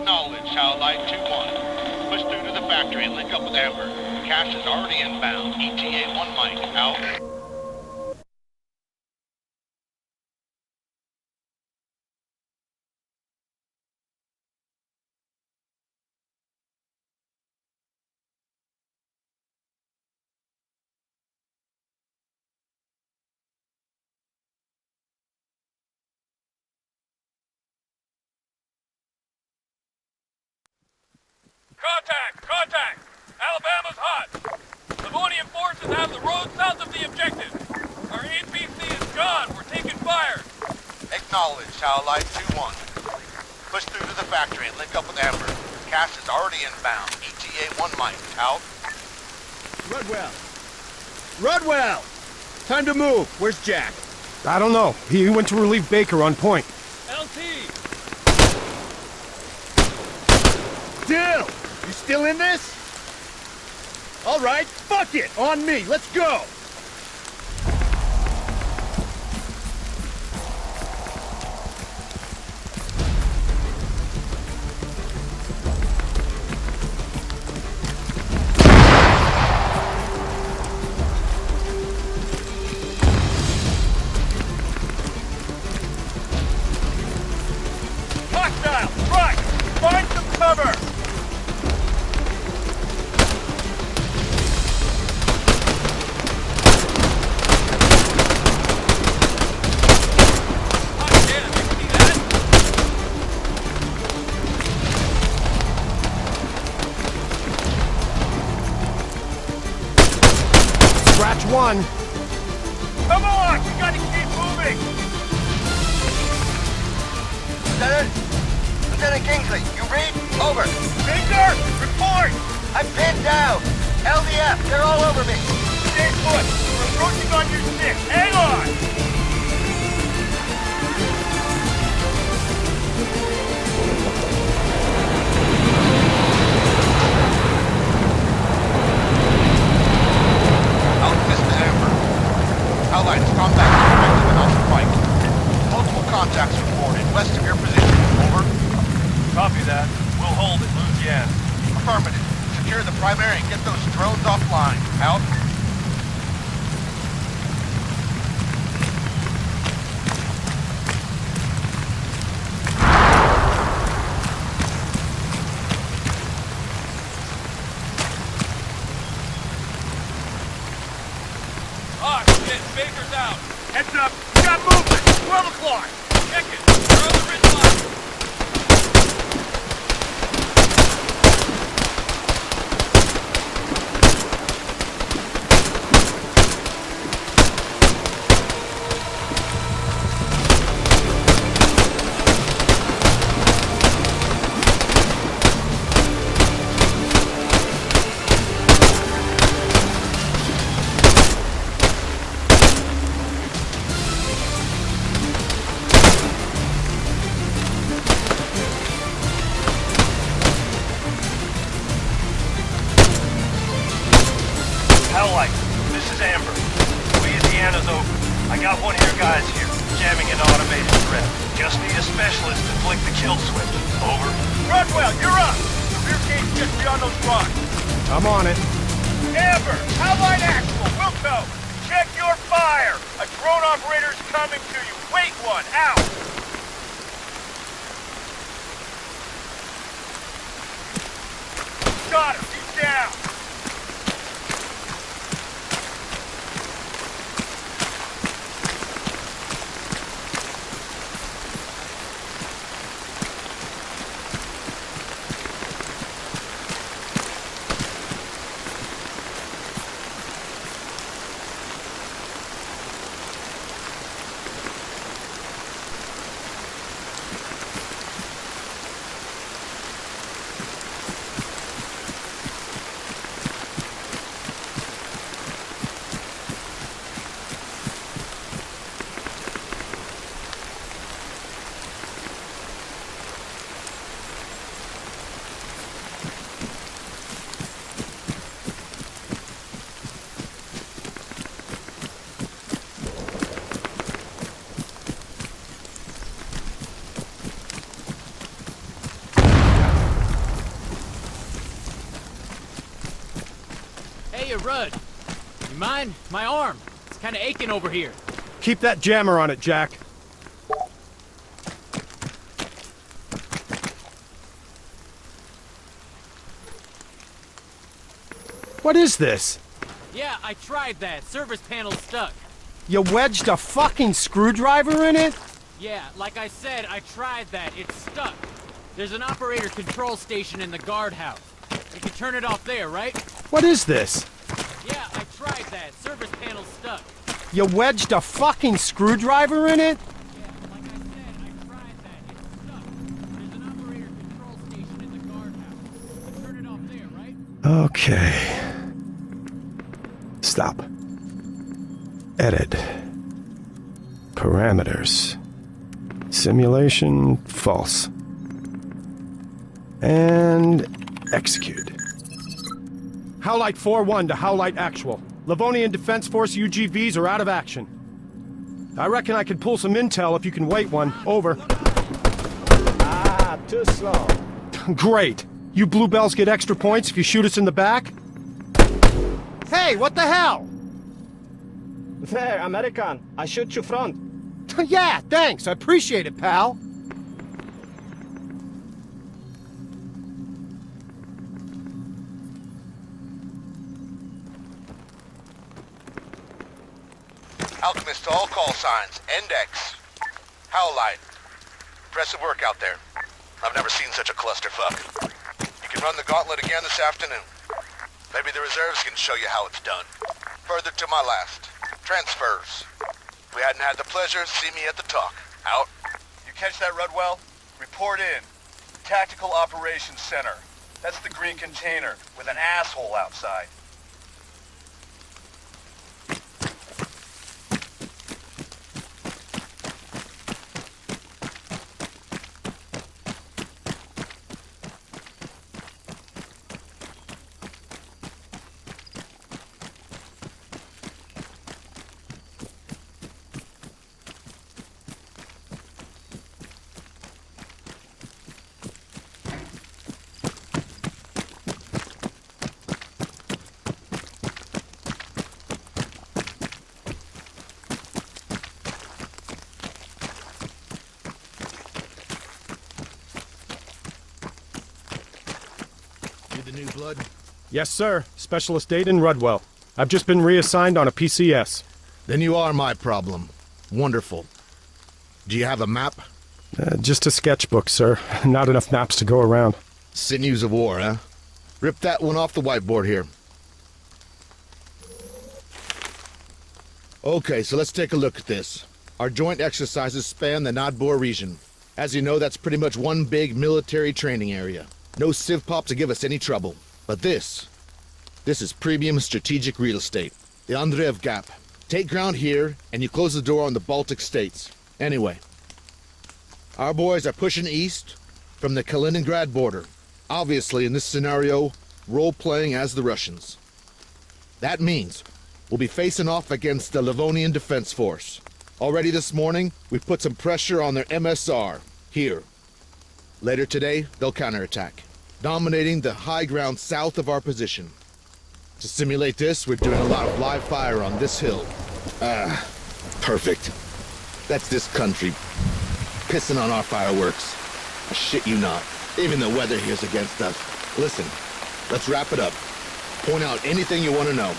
Acknowledge, Allied 2-1. Push through to the factory and link up with Amber. Cash is already inbound. ETA 1 Mike, out. Contact! Contact! Alabama's hot! Livonian forces have the road south of the objective. Our APC is gone. We're taking fire. Acknowledge, Allied 2-1. Push through to the factory and link up with Amber. Cash is already inbound. ETA 1 Mike, out. Rudwell! Rudwell! Time to move. Where's Jack? I don't know. He went to relieve Baker on point. LT! Dill! You still in this? All right, fuck it! On me, let's go! Hostile! Right! Find some cover! Scratch one. Come on! We gotta keep moving! Lieutenant Kingsley, you read? Over. Baker! Report! I'm pinned down. LDF, they're all over me. Stay put! We're approaching on your 6. Hang on! This is Amber. Allied has gone back to objective and Alpha Mike. Multiple contacts reported west of your position. Over. Copy that. We'll hold it, Louisiana. Affirmative. Secure the primary and get those drones offline. Out. Ah, shit! Baker's out! Heads up! We got movement! 12 o'clock! Check it! We're on the ridge line! Helllight, this is Amber. Louisiana's over. I got one of your guys here, jamming an automated threat. Just need a specialist to flick the kill switch. Over. Rudwell, you're up! The rear gate's just beyond those rocks. I'm on it. Amber! Allied Actual! Wilco! Check your fire! A drone operator's coming to you. Wait one! Out! Got him! He's down! Rudd, you mind? My arm. It's kind of aching over here. Keep that jammer on it, Jack. What is this? Yeah, I tried that. Service panel's stuck. You wedged a fucking screwdriver in it? Yeah, like I said, I tried that. It's stuck. There's an operator control station in the guardhouse. You can turn it off there, right? What is this? Yeah, I tried that. Service panel's stuck. You wedged a fucking screwdriver in it? Yeah, like I said, I tried that. It's stuck. There's an operator control station in the guardhouse. You can turn it off there, right? Okay. Stop. Edit. Parameters. Simulation false. And execute. Howlite 4-1 to Howlite Actual. Livonian Defense Force UGVs are out of action. I reckon I could pull some intel if you can wait one. Over. Ah, too slow. Great. You bluebells get extra points if you shoot us in the back? Hey, what the hell? There, American. I shoot you front. Yeah, thanks. I appreciate it, pal. Alchemist to all call signs. Index. Howlite. Impressive work out there. I've never seen such a clusterfuck. You can run the gauntlet again this afternoon. Maybe the reserves can show you how it's done. Further to my last. Transfers. If we hadn't had the pleasure, see me at the talk. Out. You catch that, Rudwell? Report in. Tactical Operations Center. That's the green container with an asshole outside. Yes, sir. Specialist Aiden Rudwell. I've just been reassigned on a PCS. Then you are my problem. Wonderful. Do you have a map? Just a sketchbook, sir. Not enough maps to go around. Sinews of war, huh? Rip that one off the whiteboard here. Okay, so let's take a look at this. Our joint exercises span the Nadbor region. As you know, that's pretty much one big military training area. No civ pop to give us any trouble. But this is premium strategic real estate. The Andreev Gap. Take ground here, and you close the door on the Baltic states. Anyway, our boys are pushing east from the Kaliningrad border. Obviously, in this scenario, role-playing as the Russians. That means we'll be facing off against the Livonian Defense Force. Already this morning, we've put some pressure on their MSR, here. Later today, they'll counterattack, dominating the high ground south of our position. To simulate this, we're doing a lot of live fire on this hill. Perfect. That's this country pissing on our fireworks. I shit you not. Even the weather here's against us. Listen, let's wrap it up. Point out anything you want to know.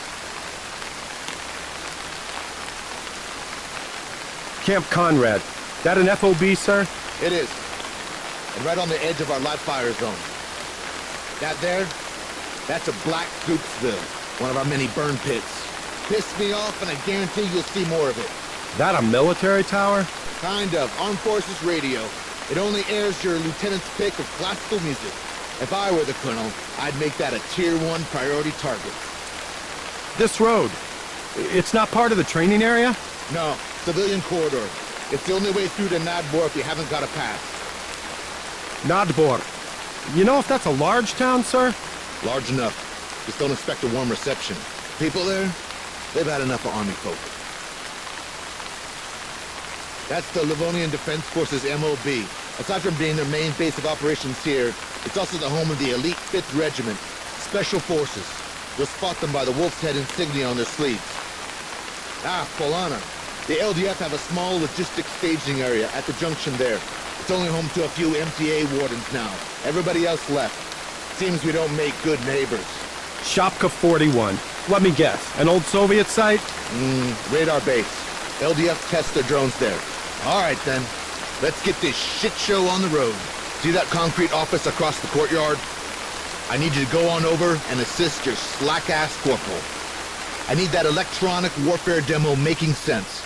Camp Conrad. That an FOB, sir? It is. And right on the edge of our live fire zone. That there, that's a Black Goopsville, one of our many burn pits. Piss me off and I guarantee you'll see more of it. That a military tower? Kind of. Armed Forces Radio. It only airs your lieutenant's pick of classical music. If I were the colonel, I'd make that a Tier 1 priority target. This road, it's not part of the training area? No, civilian corridor. It's the only way through to Nadbor if you haven't got a pass. Nadbor. You know if that's a large town, sir? Large enough. Just don't expect a warm reception. People there, they've had enough of army folk. That's the Livonian Defense Force's MOB. Aside from being their main base of operations here, it's also the home of the elite 5th Regiment, Special Forces. You'll spot them by the wolf's head insignia on their sleeves. Ah, Polana. The LDF have a small logistics staging area at the junction there. It's only home to a few MTA wardens now. Everybody else left. Seems we don't make good neighbors. Shopka 41. Let me guess, an old Soviet site? Radar base. LDF tests their drones there. All right, then. Let's get this shit show on the road. See that concrete office across the courtyard? I need you to go on over and assist your slack-ass corporal. I need that electronic warfare demo making sense.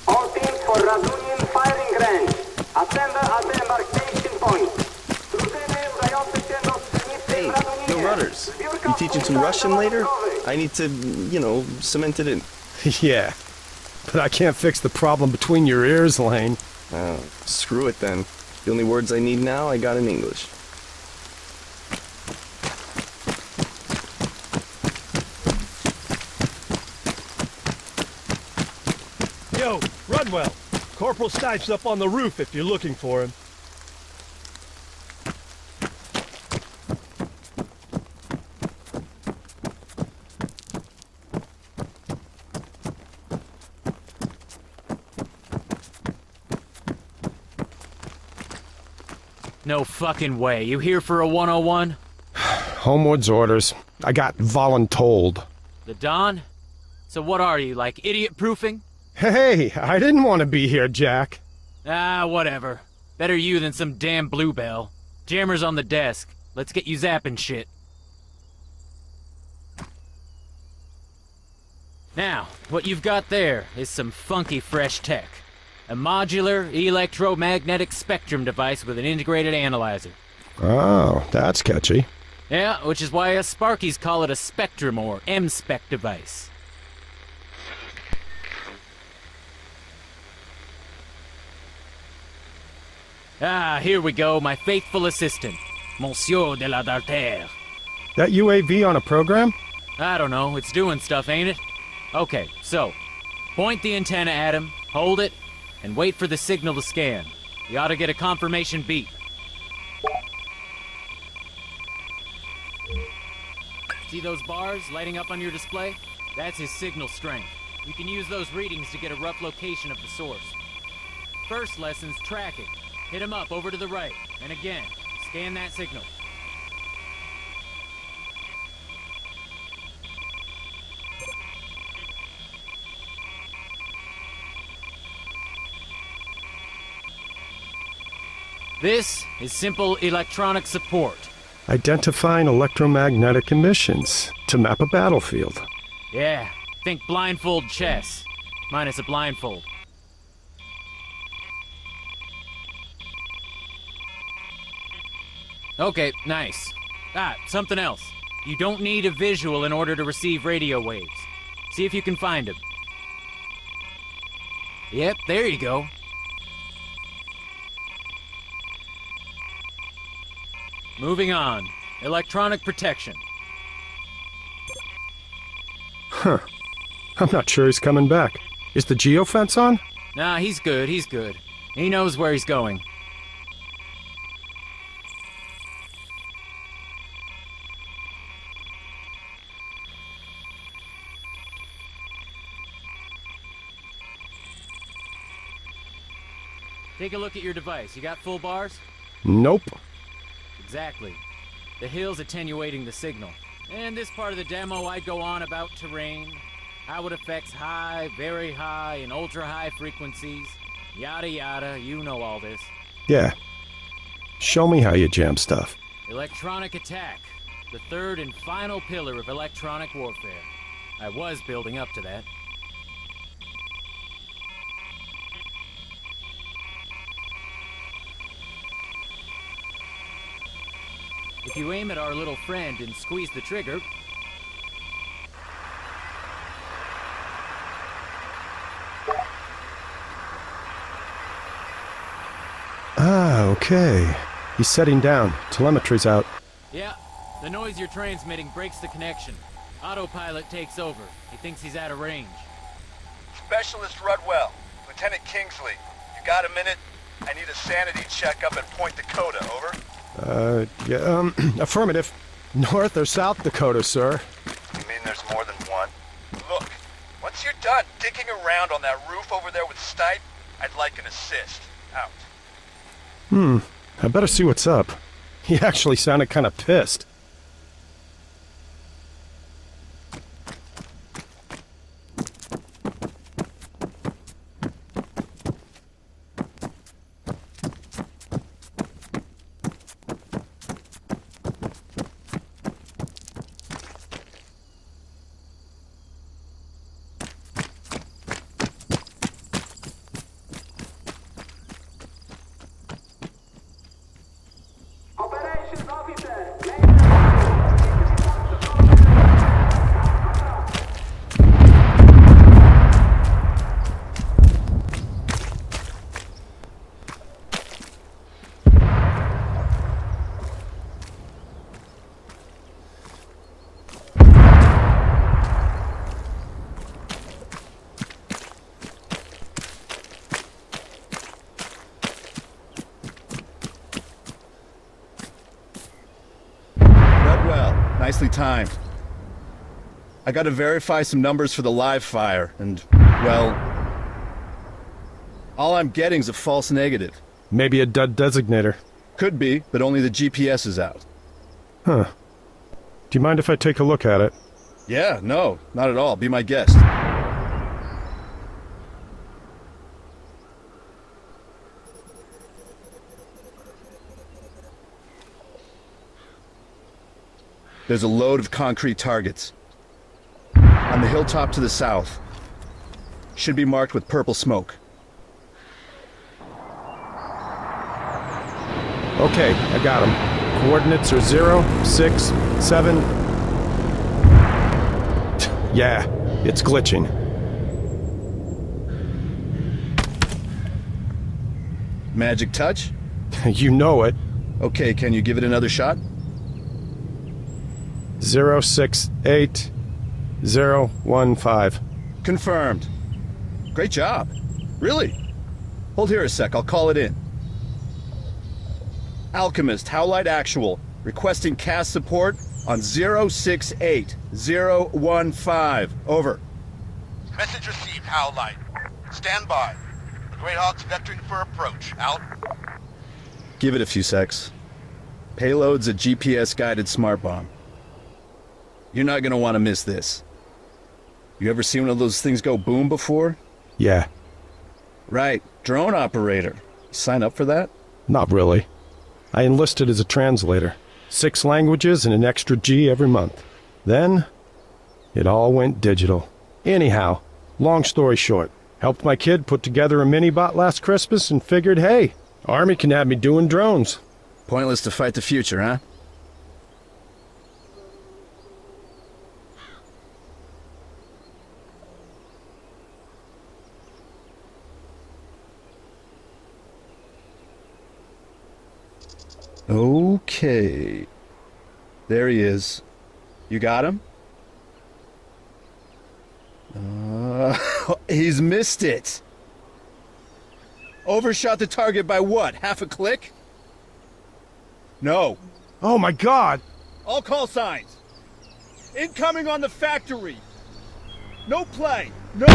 All teams for Radunian firing range. Assemble at the embarkation point. Hey, no rudders. You teaching some Russian later? I need to, cement it in. Yeah, but I can't fix the problem between your ears, Lane. Oh, screw it then. The only words I need now, I got in English. Yo, Runwell. Corporal Stipe's up on the roof if you're looking for him. No fucking way. You here for a 101? Homewood's orders. I got voluntold. The Don? So what are you, like idiot-proofing? Hey, I didn't want to be here, Jack. Ah, whatever. Better you than some damn bluebell. Jammer's on the desk. Let's get you zapping shit. Now, what you've got there is some funky fresh tech. A modular electromagnetic spectrum device with an integrated analyzer. Oh, that's catchy. Yeah, which is why us Sparkies call it a spectrum or M-spec device. Ah, here we go, my faithful assistant, Monsieur de la Dartere. That UAV on a program? I don't know, it's doing stuff, ain't it? Okay, so, point the antenna at him, hold it, and wait for the signal to scan. You ought to get a confirmation beep. See those bars lighting up on your display? That's his signal strength. You can use those readings to get a rough location of the source. First lesson's tracking. Hit him up over to the right, and again, scan that signal. This is simple electronic support. Identifying electromagnetic emissions to map a battlefield. Yeah, think blindfold chess, minus a blindfold. Okay, nice. Ah, something else. You don't need a visual in order to receive radio waves. See if you can find them. Yep, there you go. Moving on. Electronic protection. Huh. I'm not sure he's coming back. Is the geofence on? Nah, he's good, he's good. He knows where he's going. Take a look at your device. You got full bars? Nope. Exactly. The hill's attenuating the signal. In this part of the demo, I go on about terrain, how it affects high, very high, and ultra-high frequencies, yada yada, you know all this. Yeah. Show me how you jam stuff. Electronic attack, the third and final pillar of electronic warfare. I was building up to that. If you aim at our little friend and squeeze the trigger... Ah, okay. He's setting down. Telemetry's out. Yeah, the noise you're transmitting breaks the connection. Autopilot takes over. He thinks he's out of range. Specialist Rudwell, Lieutenant Kingsley, you got a minute? I need a sanity checkup at Point Dakota, over. Yeah, affirmative. North or South Dakota, sir? You mean there's more than one? Look, once you're done digging around on that roof over there with Stipe, I'd like an assist. Out. I better see what's up. He actually sounded kind of pissed. Operations officer, Nicely timed. I gotta verify some numbers for the live fire, and, well, all I'm getting's a false negative. Maybe a dud designator. Could be, but only the GPS is out. Huh. Do you mind if I take a look at it? Yeah, no, not at all. Be my guest. There's a load of concrete targets. On the hilltop to the south. Should be marked with purple smoke. Okay, I got him. Coordinates are 0, 6, 7... Yeah, it's glitching. Magic touch? You know it. Okay, can you give it another shot? 068 015. Confirmed. Great job. Really? Hold here a sec, I'll call it in. Alchemist, Howlite Actual, requesting cast support on 068 015. Over. Message received, Howlite. Stand by. The Greyhawk's vectoring for approach. Out. Give it a few secs. Payload's a GPS-guided smart bomb. You're not gonna want to miss this. You ever seen one of those things go boom before? Yeah. Right, drone operator. You sign up for that? Not really. I enlisted as a translator. 6 languages and an extra G every month. Then, it all went digital. Anyhow, long story short, helped my kid put together a mini-bot last Christmas and figured, hey, Army can have me doing drones. Pointless to fight the future, huh? Okay. There he is. You got him? He's missed it. Overshot the target by what? Half a click? No. Oh my God! All call signs. Incoming on the factory. No play. No. Code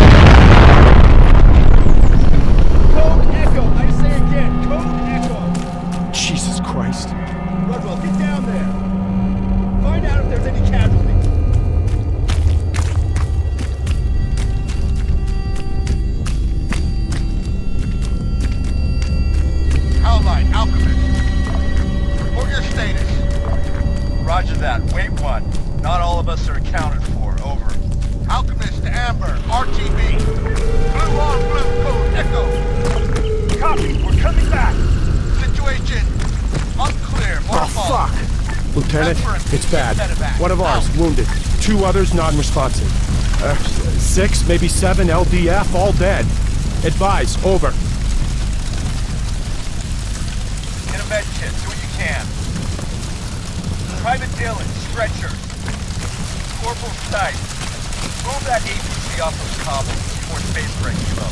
Echo. I say again. Code Echo. Jesus Christ. Rudwell, get down there. Find out if there's any casualties. Howlite, Alchemist. Report your status. Roger that. Wait one. Not all of us are accounted for. Over. Alchemist to Amber, RTB. Blue on blue, code Echo. Copy. We're coming back. Situation unclear. More Oh, fuck! Lieutenant, it's bad. One of ours, wounded. 2 others, non-responsive. 6, maybe 7 LDF, all dead. Advise, over. Get a med kit. Do what you can. Private Dillon, stretcher. Corporal Stipe, move that APC off those cobbles before space for a helo.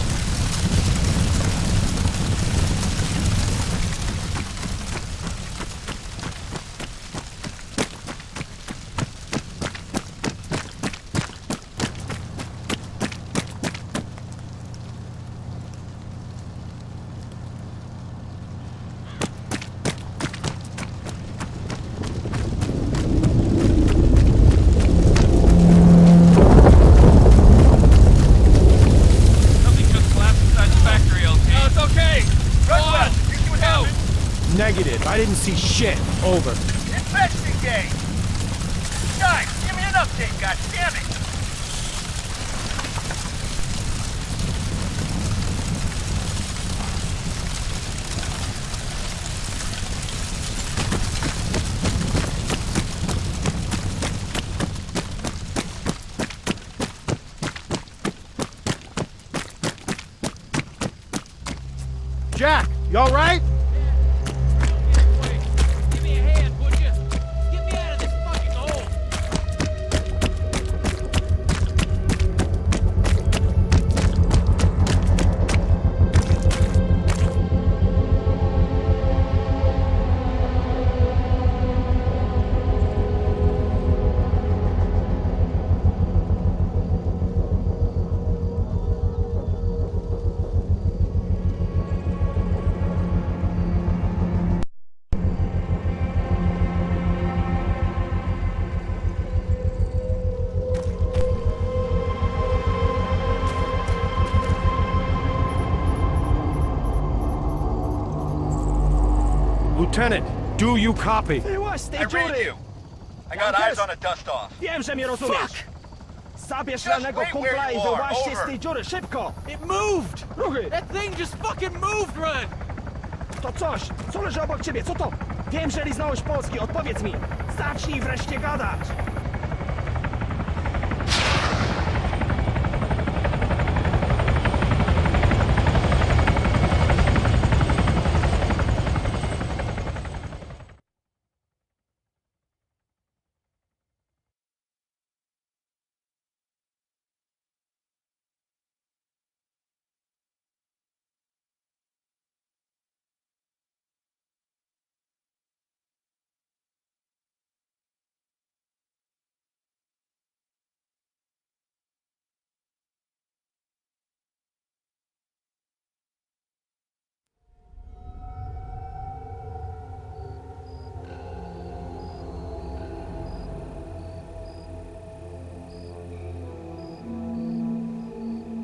Negative. I didn't see shit. Over. Investigate! Guys, give me an update, goddammit! Jack, you all right? Lieutenant, do you copy? I read you. I got eyes on a dust-off. Wiem, że mnie rozumiesz. Zabierz ranego kumpla i wyłaźcie z tej dziury, szybko! It moved! Ruchy! That thing just fucking moved, Run! To coś, co leży obok ciebie, co to? Wiem, że liznąłeś Polski, odpowiedz mi! Zacznij wreszcie gadać!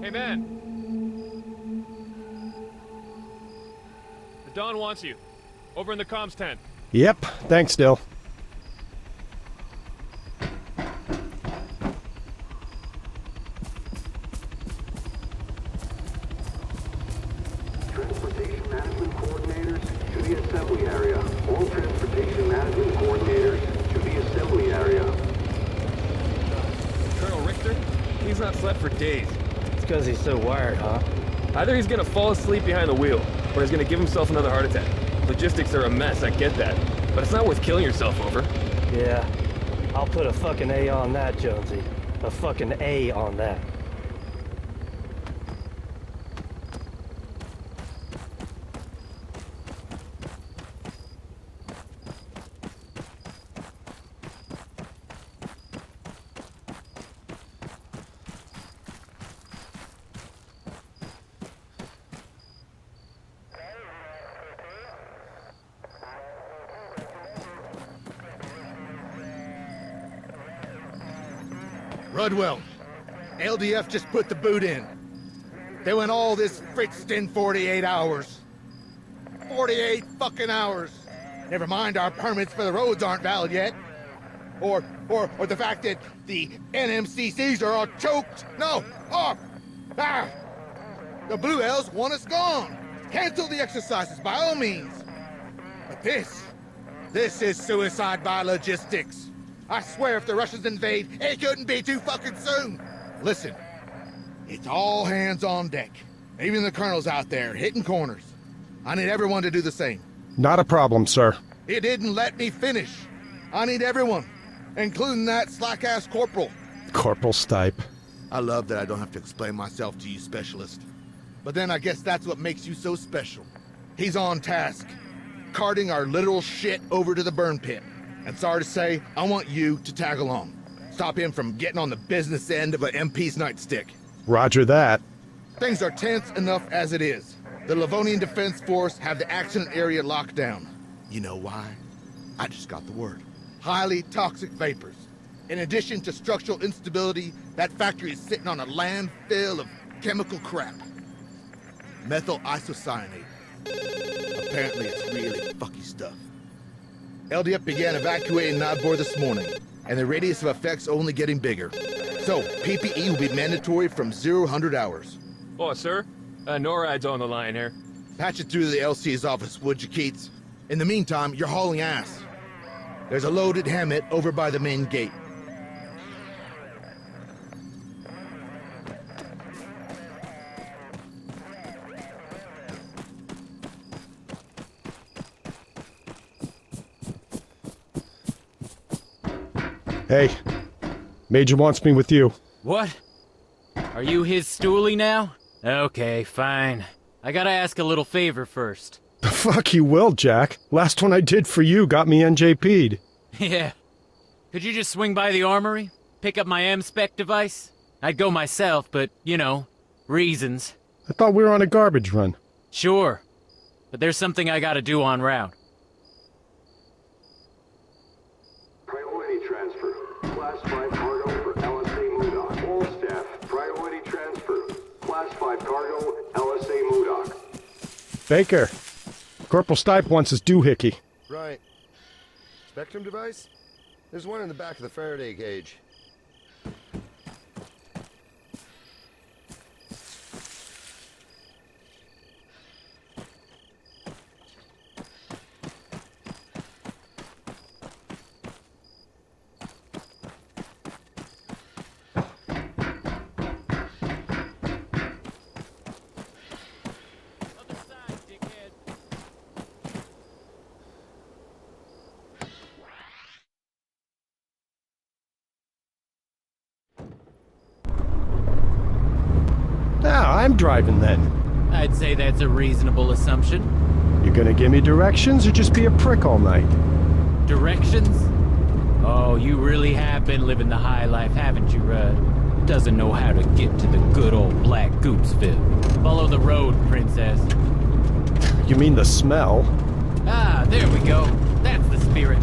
Hey, man. The Don wants you. Over in the comms tent. Yep, thanks, Dill. Transportation management coordinators to the assembly area. All transportation management coordinators to the assembly area. Colonel Richter? He's not slept for days. It's because he's so wired, huh? Either he's gonna fall asleep behind the wheel, or he's gonna give himself another heart attack. Logistics are a mess, I get that. But it's not worth killing yourself over. Yeah. I'll put a fucking A on that, Jonesy. A fucking A on that. Rudwell, LDF just put the boot in. They went all this fritzed in 48 hours. 48 fucking hours. Never mind our permits for the roads aren't valid yet. Or the fact that the NMCCs are all choked. No, the Blue Hells want us gone. Cancel the exercises by all means. But this is suicide by logistics. I swear if the Russians invade, it couldn't be too fucking soon. Listen, it's all hands on deck. Even the colonel's out there, hitting corners. I need everyone to do the same. Not a problem, sir. You didn't let me finish. I need everyone. including that slack-ass corporal. Corporal Stipe. I love that I don't have to explain myself to you, Specialist. But then I guess that's what makes you so special. He's on task, carting our literal shit over to the burn pit. And sorry to say, I want you to tag along. Stop him from getting on the business end of an MP's nightstick. Roger that. Things are tense enough as it is. The Livonian Defense Force have the accident area locked down. You know why? I just got the word. Highly toxic vapors. In addition to structural instability, that factory is sitting on a landfill of chemical crap. Methyl isocyanate. Apparently it's really fucky stuff. LDF began evacuating Nodbor this morning, and the radius of effect's only getting bigger. So, PPE will be mandatory from 0-100 hours. Oh, sir? NORAD's on the line here. Patch it through to the LC's office, would you, Keats? In the meantime, you're hauling ass. There's a loaded Hammett over by the main gate. Hey, Major wants me with you. What? Are you his stoolie now? Okay, fine. I gotta ask a little favor first. The fuck you will, Jack. Last one I did for you got me NJP'd. Yeah. Could you just swing by the armory? Pick up my M-Spec device? I'd go myself, but, you know, reasons. I thought we were on a garbage run. Sure. But there's something I gotta do en route. Priority transfer. Class 5 cargo for LSA Modoc. All staff, priority transfer. Class 5 cargo, LSA Modoc. Baker, Corporal Stipe wants his doohickey. Right. Spectrum device? There's one in the back of the Faraday cage. I'm driving then. I'd say that's a reasonable assumption. You gonna give me directions or just be a prick all night? Directions? Oh, you really have been living the high life, haven't you, Rudd? Doesn't know how to get to the good old Black Goopsville. Follow the road, princess. You mean the smell? Ah, there we go. That's the spirit.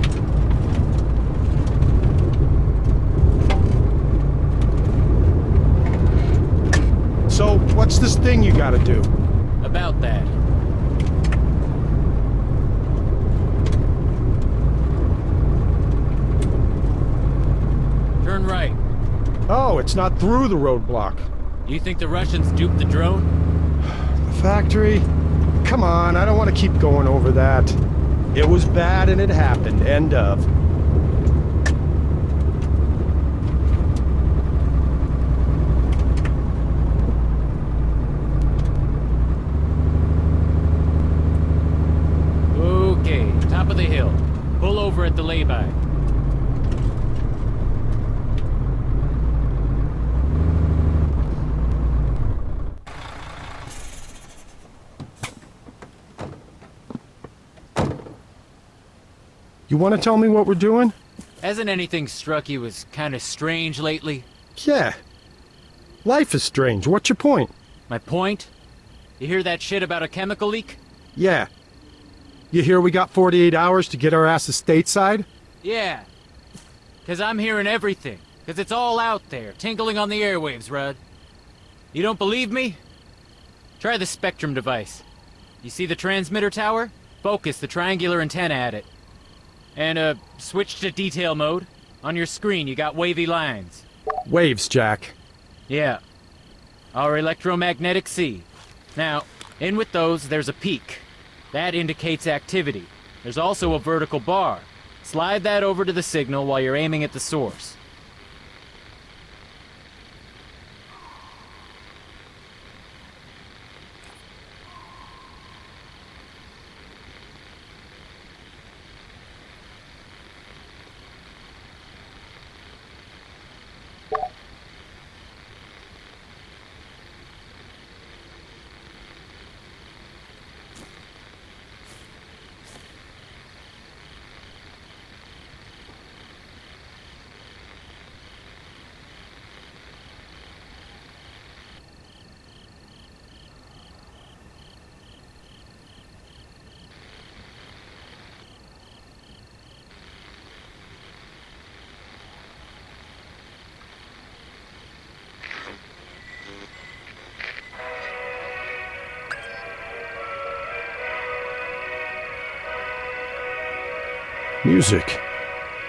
So, what's this thing you gotta do? About that. Turn right. Oh, it's not through the roadblock. Do you think the Russians duped the drone? The factory? Come on, I don't want to keep going over that. It was bad and it happened. End of. Okay, top of the hill. Pull over at the lay-by. You want to tell me what we're doing? Hasn't anything struck you as kind of strange lately? Yeah. Life is strange. What's your point? My point? You hear that shit about a chemical leak? Yeah. You hear we got 48 hours to get our asses stateside? Yeah. 'Cause I'm hearing everything. 'Cause it's all out there, tinkling on the airwaves, Rudd. You don't believe me? Try the Spectrum device. You see the transmitter tower? Focus the triangular antenna at it. And, switch to detail mode. On your screen, you got wavy lines. Waves, Jack. Yeah. Our electromagnetic sea. Now, in with those, there's a peak. That indicates activity. There's also a vertical bar. Slide that over to the signal while you're aiming at the source. Music.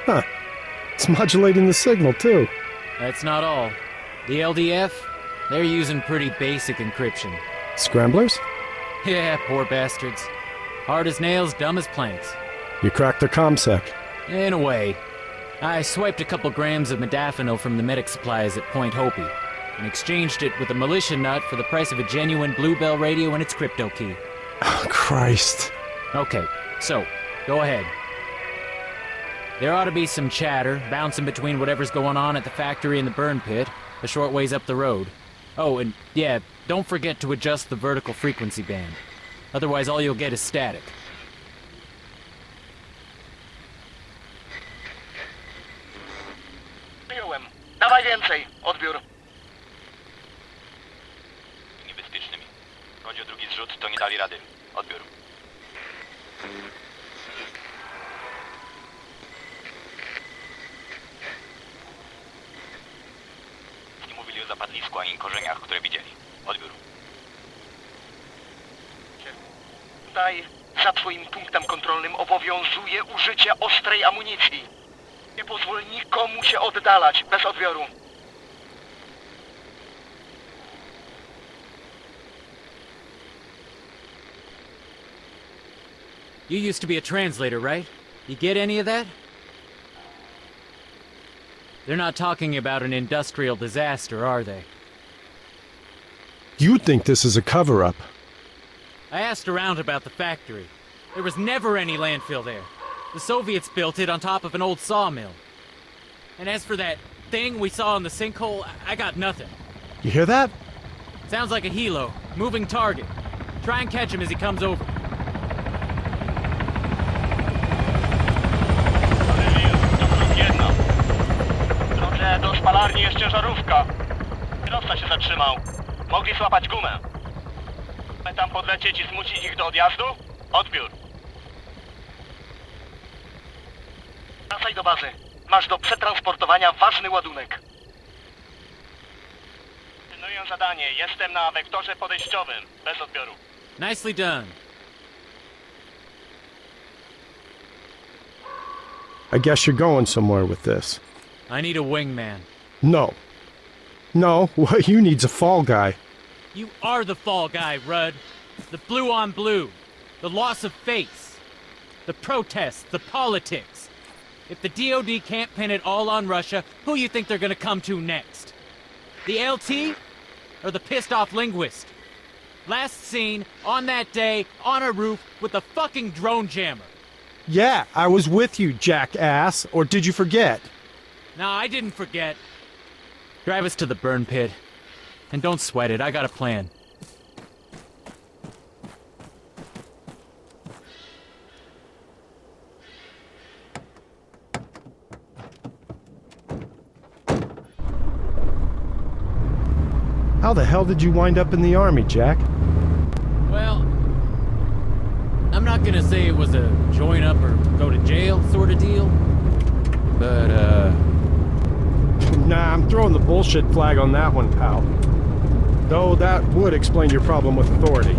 Huh. It's modulating the signal, too. That's not all. The LDF, they're using pretty basic encryption. Scramblers? Yeah, poor bastards. Hard as nails, dumb as planks. You cracked their ComSec. In a way. I swiped a couple grams of modafinil from the medic supplies at Point Hopi, and exchanged it with a militia nut for the price of a genuine Bluebell radio and its crypto key. Oh, Christ. Okay, so, go ahead. There ought to be some chatter, bouncing between whatever's going on at the factory and the burn pit, a short ways up the road. Oh, and yeah, don't forget to adjust the vertical frequency band. Otherwise all you'll get is static. Przyjąłem. Dawaj więcej. Odbiór. Niebezpiecznymi. Chodzi o drugi zrzut, to nie dali rady. Odbiór. Nie mówili o zapadlisku ani korzeniach, które widzieli. Odbiór. Tutaj za twoim punktem kontrolnym obowiązuje użycie ostrej amunicji. Nie pozwól nikomu się oddalać bez odbioru. You used to be a translator, right? You get any of that? They're not talking about an industrial disaster, are they? You think this is a cover-up? I asked around about the factory. There was never any landfill there. The Soviets built it on top of an old sawmill. And as for that thing we saw in the sinkhole, I got nothing. You hear that? Sounds like a helo. Moving target. Try and catch him as he comes over. W drodze do spalarni jest ciężarówka. Kierowca się zatrzymał. Mogli złapać gumę. Mamy tam podlecieć i zmusić ich do odjazdu? Odbiór. Wracaj do bazy. Masz do przetransportowania ważny ładunek. Kontynuuję zadanie. Jestem na wektorze podejściowym. Bez odbioru. Nicely done. I guess you're going somewhere with this. I need a wingman. No. No, what you need's a fall guy. You are the fall guy, Rudd. The blue on blue. The loss of face. The protests, the politics. If the DOD can't pin it all on Russia, who you think they're gonna come to next? The LT? Or the pissed off linguist? Last seen, on that day, on a roof, with a fucking drone jammer. Yeah, I was with you, jackass. Or did you forget? No, I didn't forget. Drive us to the burn pit. And don't sweat it, I got a plan. How the hell did you wind up in the army, Jack? Well, I'm not gonna say it was a join up or go to jail sort of deal, but Nah, I'm throwing the bullshit flag on that one, pal. Though that would explain your problem with authority.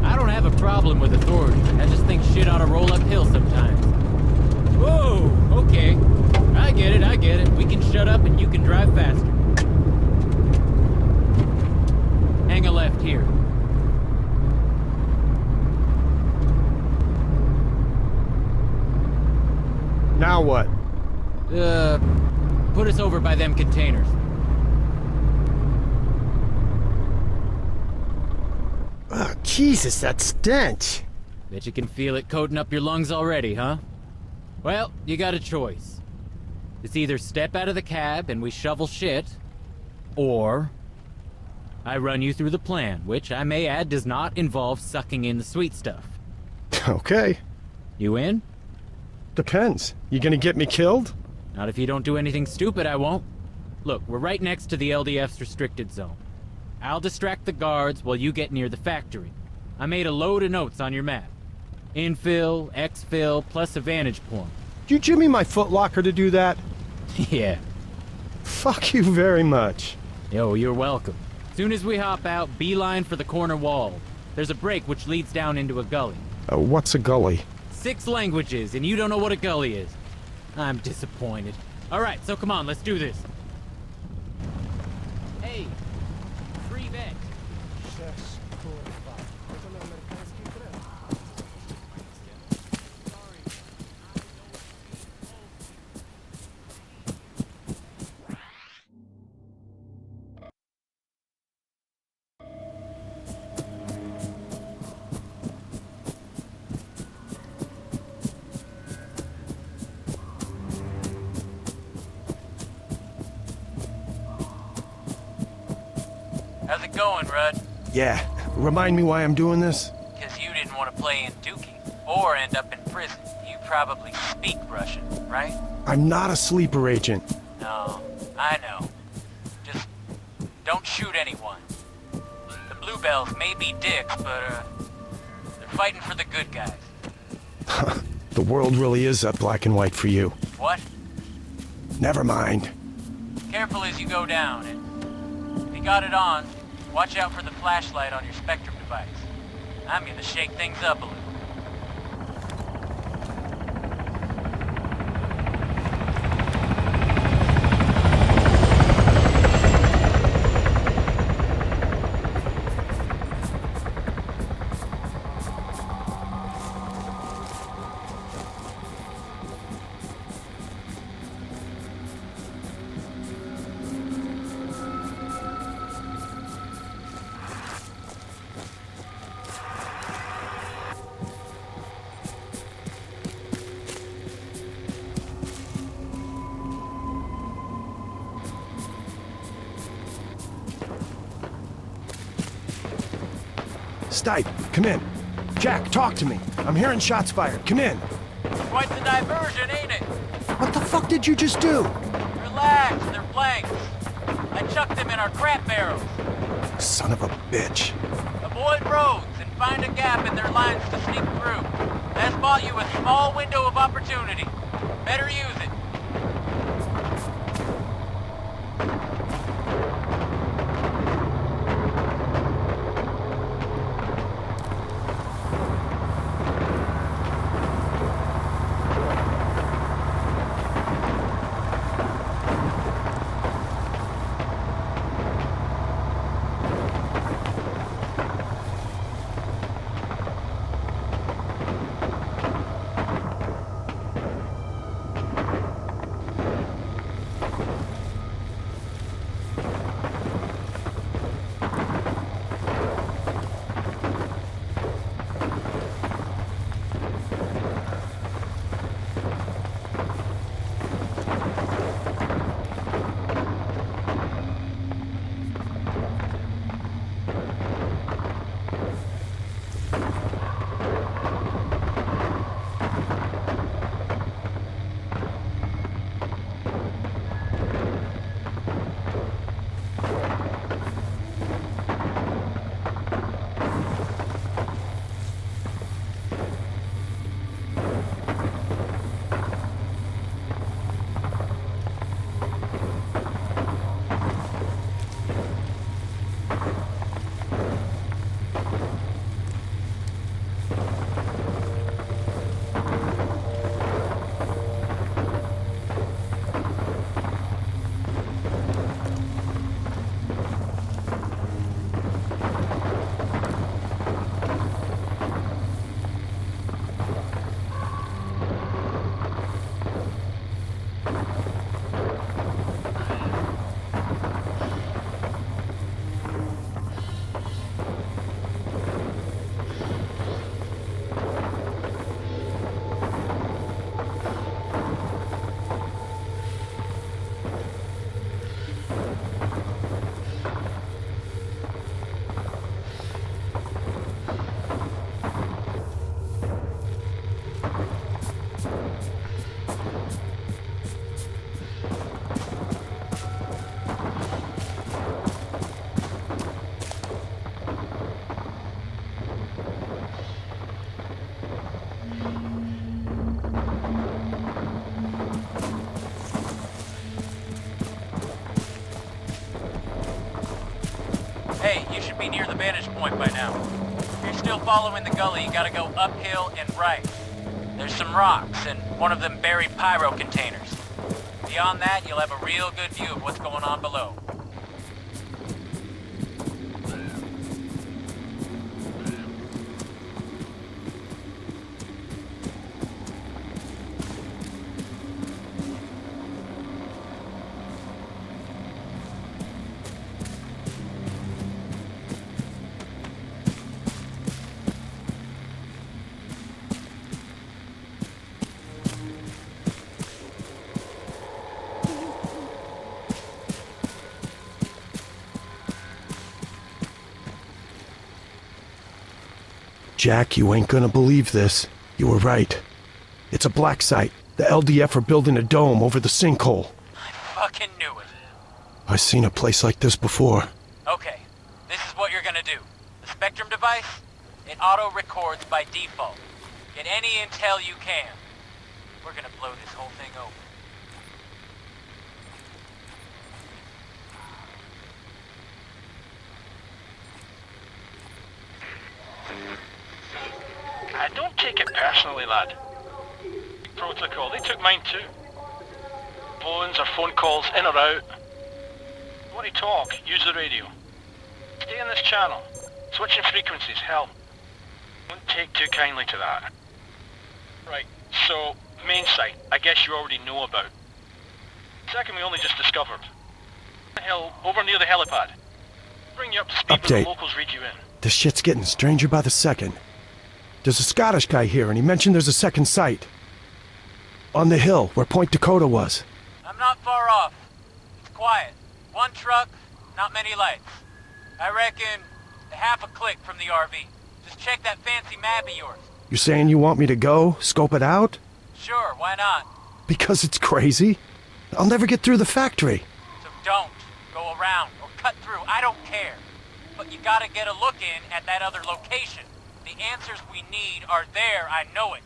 I don't have a problem with authority. I just think shit ought to roll uphill sometimes. Whoa, okay. I get it. We can shut up and you can drive faster. Hang a left here. Now what? Put us over by them containers. Oh, Jesus, that stench. Bet you can feel it coating up your lungs already, huh? Well, you got a choice. It's either step out of the cab and we shovel shit, or I run you through the plan, which I may add does not involve sucking in the sweet stuff. Okay. You in? Depends. You gonna get me killed? Not if you don't do anything stupid, I won't. Look, we're right next to the LDF's restricted zone. I'll distract the guards while you get near the factory. I made a load of notes on your map. Infill, exfill, plus a vantage point. You Jimmy my footlocker to do that? Yeah. Fuck you very much. Yo, you're welcome. Soon as we hop out, beeline for the corner wall. There's a break which leads down into a gully. What's a gully? 6 languages, and you don't know what a gully is. I'm disappointed. Alright, so come on, let's do this. Hey, free vet. How's it going, Rudd? Yeah. Remind me why I'm doing this? Because you didn't want to play in Dookie, or end up in prison. You probably speak Russian, right? I'm not a sleeper agent. No, I know. Just don't shoot anyone. The Bluebells may be dicks, but, they're fighting for the good guys. The world really is that black and white for you. What? Never mind. Careful as you go down, and if you got it on, watch out for the flashlight on your Spectrum device. I'm gonna shake things up a little. Stipe, come in. Jack, talk to me. I'm hearing shots fired. Come in. Quite the diversion, ain't it? What the fuck did you just do? Relax, they're blanks. I chucked them in our crap barrels. Son of a bitch. Avoid roads and find a gap in their lines to sneak through. That's bought you a small window of opportunity. Better use it. Hey, you should be near the vantage point by now. If you're still following the gully, you gotta go uphill and right. There's some rocks and one of them buried pyro containers. Beyond that, you'll have a real good view of what's going on below. Jack, you ain't gonna believe this. You were right. It's a black site. The LDF are building a dome over the sinkhole. I fucking knew it. I've seen a place like this before. Okay, this is what you're gonna do. The Spectrum device, it auto-records by default. Get any intel you can. We're gonna blow this whole thing open. I don't take it personally, lad. Protocol, they took mine too. Phones or phone calls in or out. Want to talk, use the radio. Stay in this channel. Switching frequencies, hell. Don't take too kindly to that. Right, so, main site, I guess you already know about. Second we only just discovered. The hill, over near the helipad. Bring you up to speed when Update. the locals read you in. This shit's getting stranger by the second. There's a Scottish guy here, and he mentioned there's a second site. On the hill, where Point Dakota was. I'm not far off. It's quiet. One truck, not many lights. I reckon half a click from the RV. Just check that fancy map of yours. You're saying you want me to go, scope it out? Sure, why not? Because it's crazy? I'll never get through the factory. So don't go around or cut through. I don't care. But you gotta get a look in at that other location. The answers we need are there, I know it.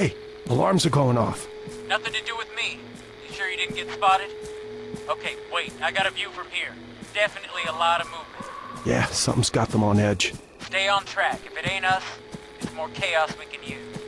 Hey, alarms are going off. Nothing to do with me. You sure you didn't get spotted? Okay, wait, I got a view from here. Definitely a lot of movement. Yeah, something's got them on edge. Stay on track. If it ain't us, it's more chaos we can use.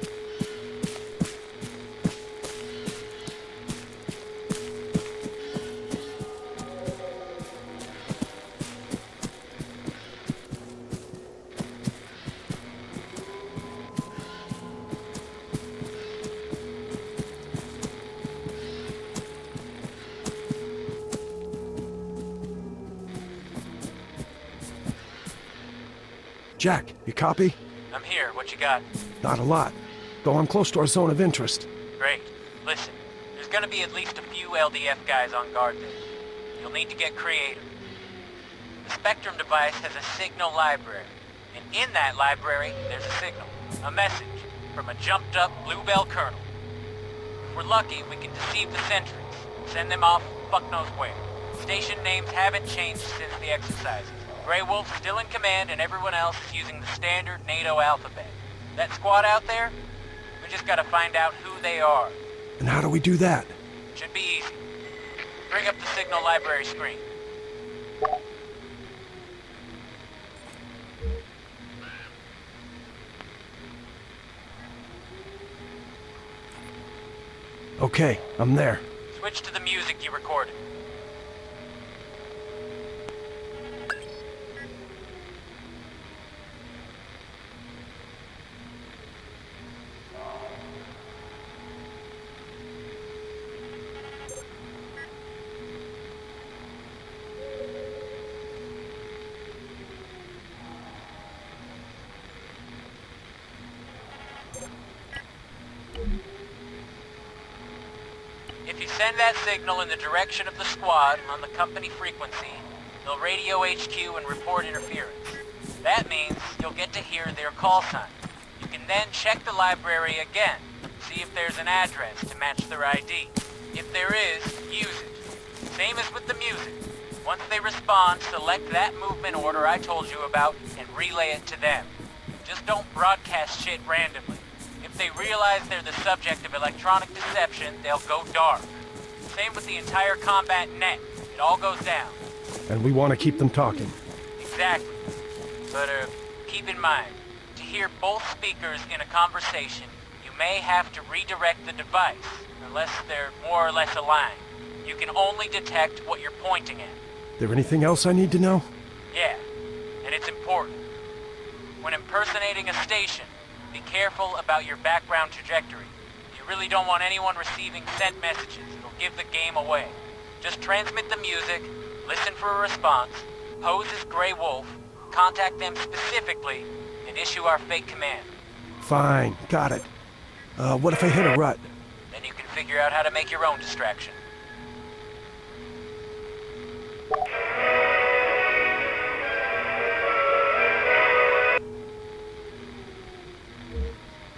Jack, you copy? I'm here. What you got? Not a lot. Though I'm close to our zone of interest. Great. Listen, there's gonna be at least a few LDF guys on guard there. You'll need to get creative. The Spectrum device has a signal library. And in that library, there's a signal. A message from a jumped-up Bluebell colonel. If we're lucky, we can deceive the sentries. Send them off fuck knows where. Station names haven't changed since the exercises. Grey Wolf's still in command and everyone else is using the standard NATO alphabet. That squad out there, we just gotta find out who they are. And how do we do that? Should be easy. Bring up the signal library screen. Okay, I'm there. Switch to the music you recorded. If you send that signal in the direction of the squad on the company frequency, they'll radio HQ and report interference. That means you'll get to hear their call sign. You can then check the library again, see if there's an address to match their ID. If there is, use it. Same as with the music. Once they respond, select that movement order I told you about and relay it to them. Just don't broadcast shit randomly. If If they realize they're the subject of electronic deception, they'll go dark. Same with the entire combat net. It all goes down. And we want to keep them talking. Exactly. But, keep in mind, to hear both speakers in a conversation, you may have to redirect the device, unless they're more or less aligned. You can only detect what you're pointing at. There anything else I need to know? Yeah, and it's important. When impersonating a station, be careful about your background trajectory. You really don't want anyone receiving sent messages. It'll give the game away. Just transmit the music, listen for a response, pose as Grey Wolf, contact them specifically, and issue our fake command. Fine, got it. What if I hit a rut? Then you can figure out how to make your own distraction.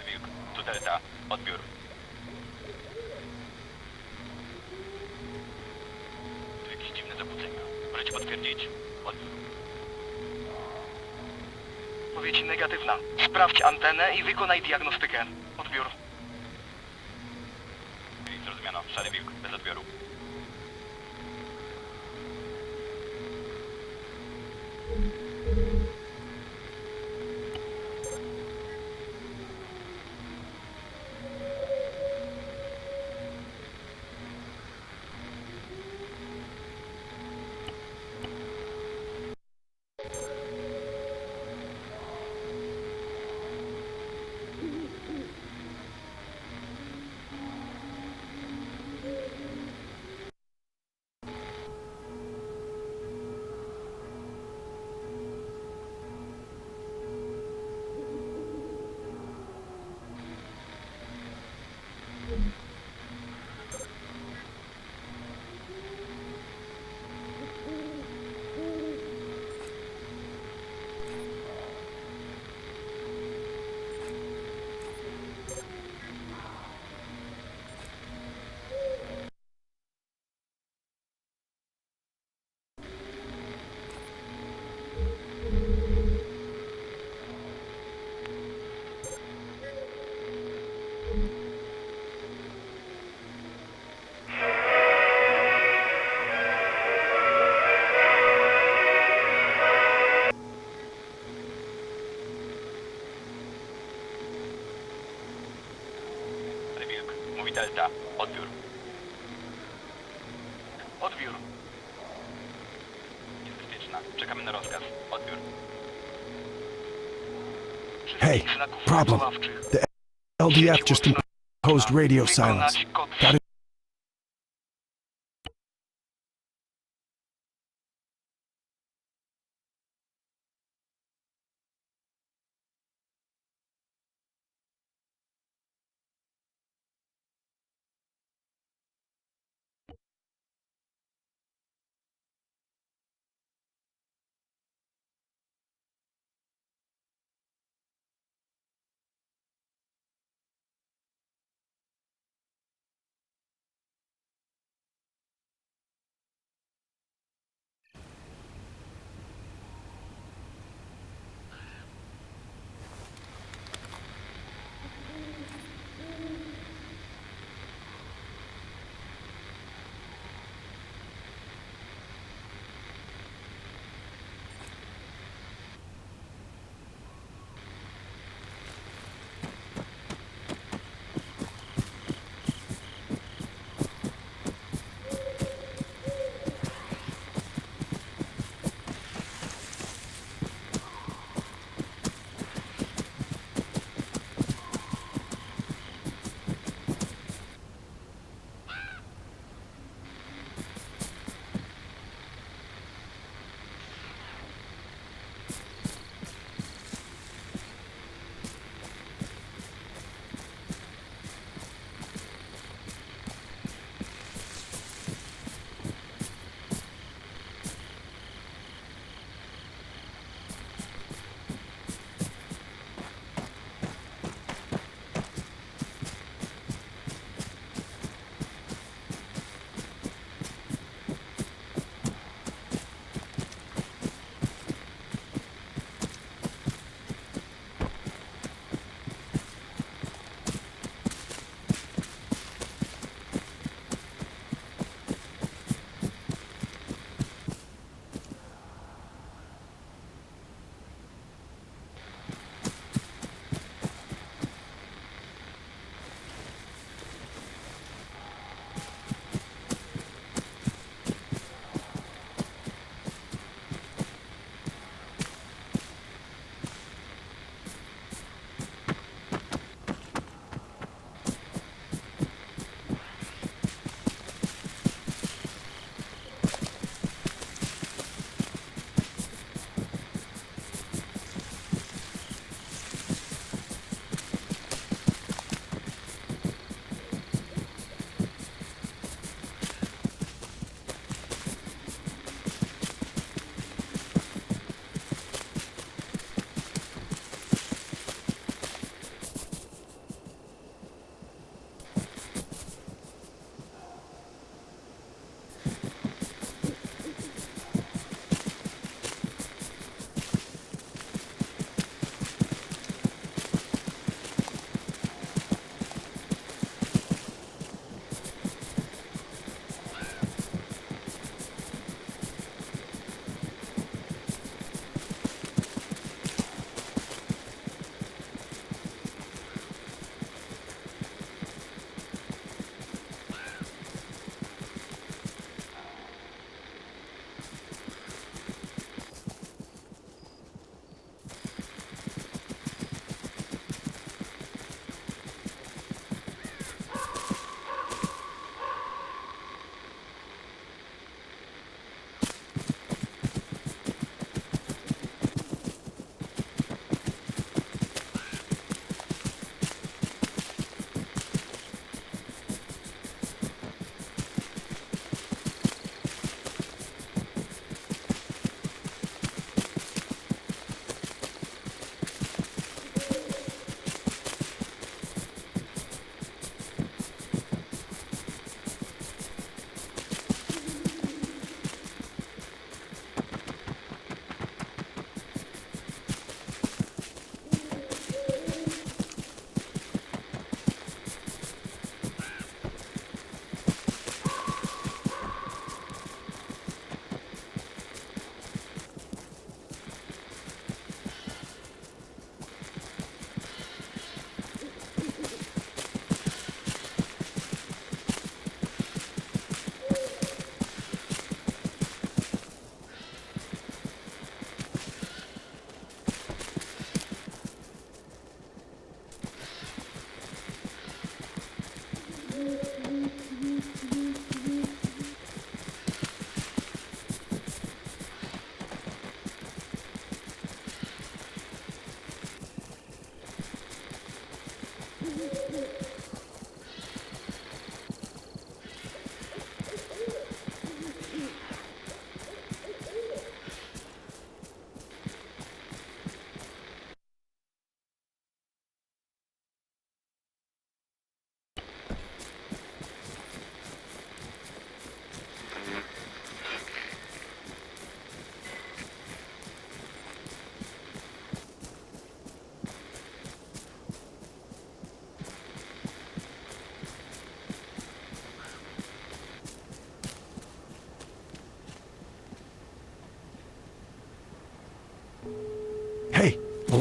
Wilk, tu Delta. Odbiór. Tu jakieś dziwne zakłócenia. Możecie potwierdzić? Odbiór. Odpowiedź negatywna. Sprawdź antenę i wykonaj diagnostykę. Odbiór. Zrozumiano. Szary Wilk, bez odbioru. Mówi Delta. Odbiór. Odbiór. Jest bezpieczna. Czekamy na rozkaz. Odbiór. Hey, problem. The LDF just imposed radio silence. Got it?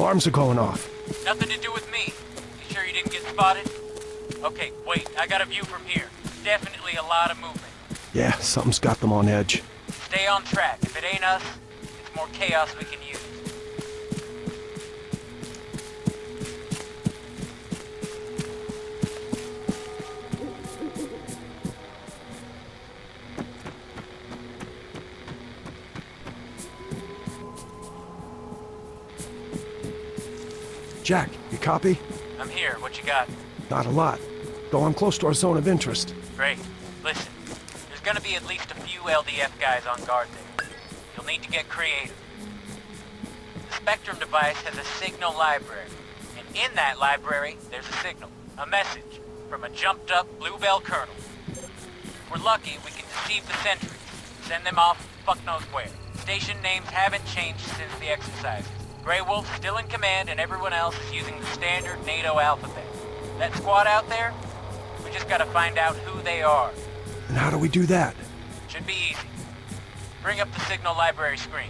alarms are going off. Nothing to do with me. You sure you didn't get spotted? Okay, wait, I got a view from here. Definitely a lot of movement. Yeah, something's got them on edge. Stay on track. If it ain't us, it's more chaos we can use. Jack, you copy? I'm here. What you got? Not a lot, though I'm close to our zone of interest. Great. Listen, there's gonna be at least a few LDF guys on guard there. You'll need to get creative. The Spectrum device has a signal library, and in that library, there's a signal, a message, from a jumped-up Bluebell colonel. If we're lucky, we can deceive the sentries, send them off fuck knows where. Station names haven't changed since the exercises. Grey Wolf's still in command, and everyone else is using the standard NATO alphabet. That squad out there, we just gotta find out who they are. And how do we do that? Should be easy. Bring up the signal library screen.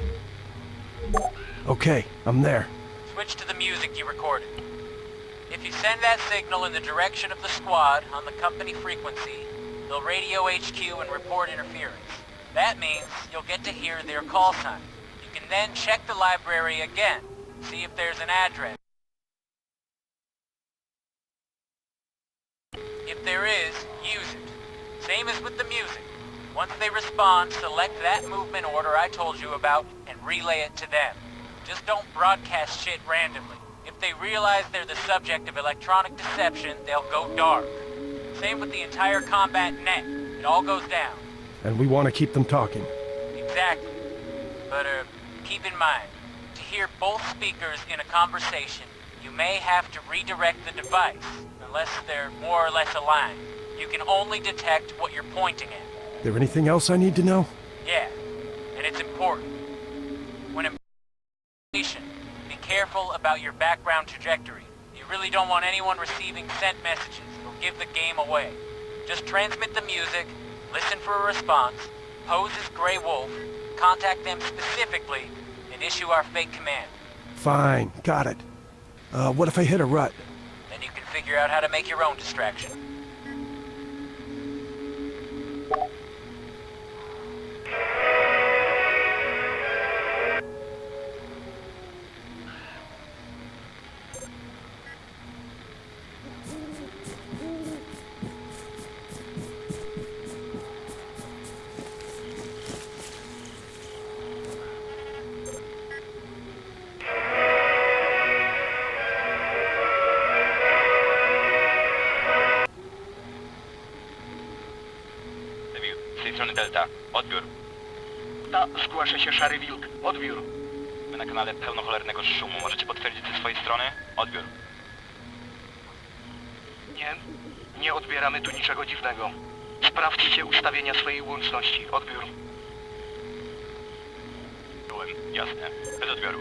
Okay, I'm there. Switch to the music you recorded. If you send that signal in the direction of the squad on the company frequency, they'll radio HQ and report interference. That means you'll get to hear their call sign. You can then check the library again, see if there's an address. If there is, use it. Same as with the music. Once they respond, select that movement order I told you about and relay it to them. Just don't broadcast shit randomly. If they realize they're the subject of electronic deception, they'll go dark. Same with the entire combat net. It all goes down. And we want to keep them talking. Exactly. But, keep in mind, to hear both speakers in a conversation, you may have to redirect the device, unless they're more or less aligned. You can only detect what you're pointing at. There anything else I need to know? Yeah, and it's important. When in be careful about your background trajectory. You really don't want anyone receiving sent messages. It'll give the game away. Just transmit the music, listen for a response, pose as Grey Wolf, contact them specifically, and issue our fake command. Fine, got it. What if I hit a rut? Then you can figure out how to make your own distraction. Delta, odbiór. Ta, zgłasza się Szary Wilk. Odbiór. My na kanale pełno cholernego szumu. Możecie potwierdzić ze swojej strony? Odbiór. Nie odbieramy tu niczego dziwnego. Sprawdźcie ustawienia swojej łączności. Odbiór. Byłem, jasne. Bez odbioru.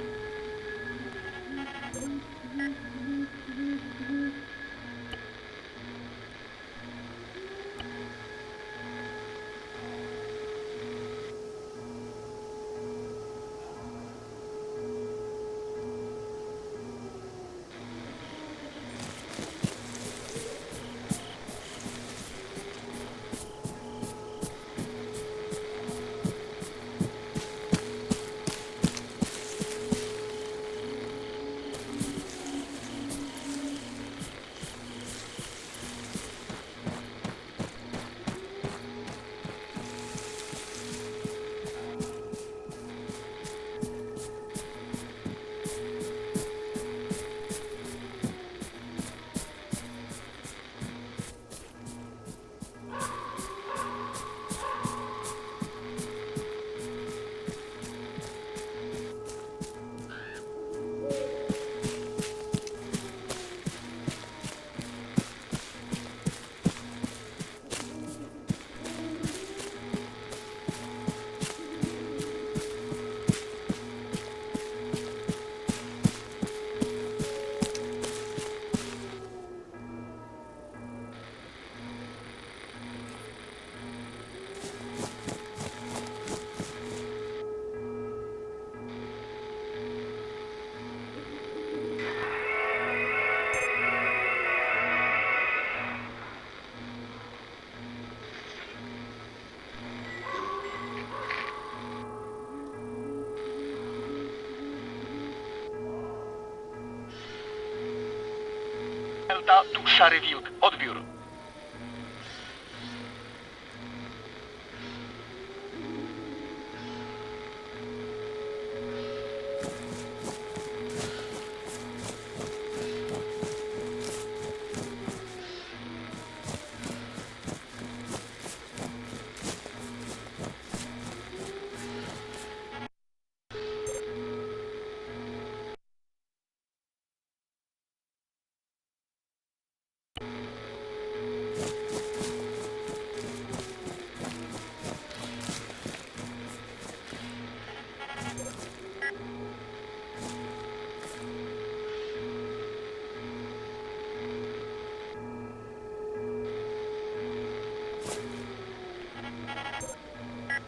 Delta, tu Szary Wilk. Odbiór.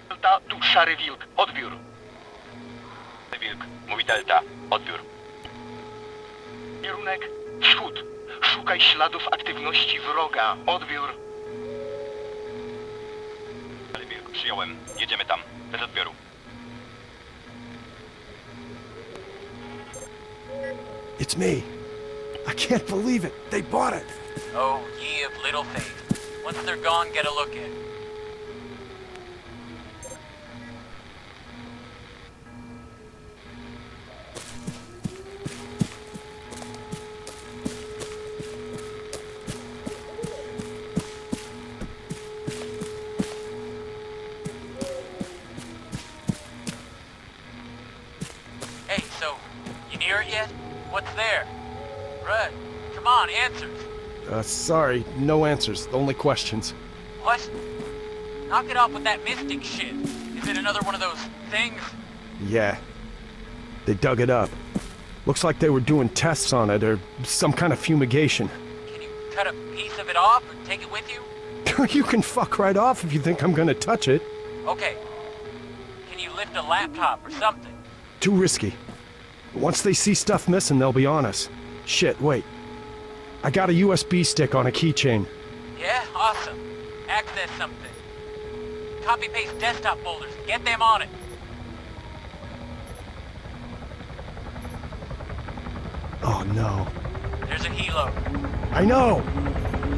Delta, tu Szary Wilk. Odbiór. Wilk, mówi Delta. Odbiór. Kierunek wschód. Szukaj śladów aktywności wroga. Odbiór. Ale Wilk, przyjąłem. Jedziemy tam. Bez odbioru. It's me. I can't believe it. They bought it. Oh, ye of little faith. Once they're gone, get a look at it. Hey, so, you near it yet? What's there? Rudd, come on, answers. Sorry, no answers. Only questions. What? Knock it off with that mystic shit. Is it another one of those things? Yeah. They dug it up. Looks like they were doing tests on it, or some kind of fumigation. Can you cut a piece of it off or take it with you? You can fuck right off if you think I'm gonna touch it. Okay. Can you lift a laptop or something? Too risky. Once they see stuff missing, they'll be on us. Shit, wait. I got a USB stick on a keychain. Yeah, awesome. Access something. Copy-paste desktop folders. Get them on it. Oh no. There's a helo. I know!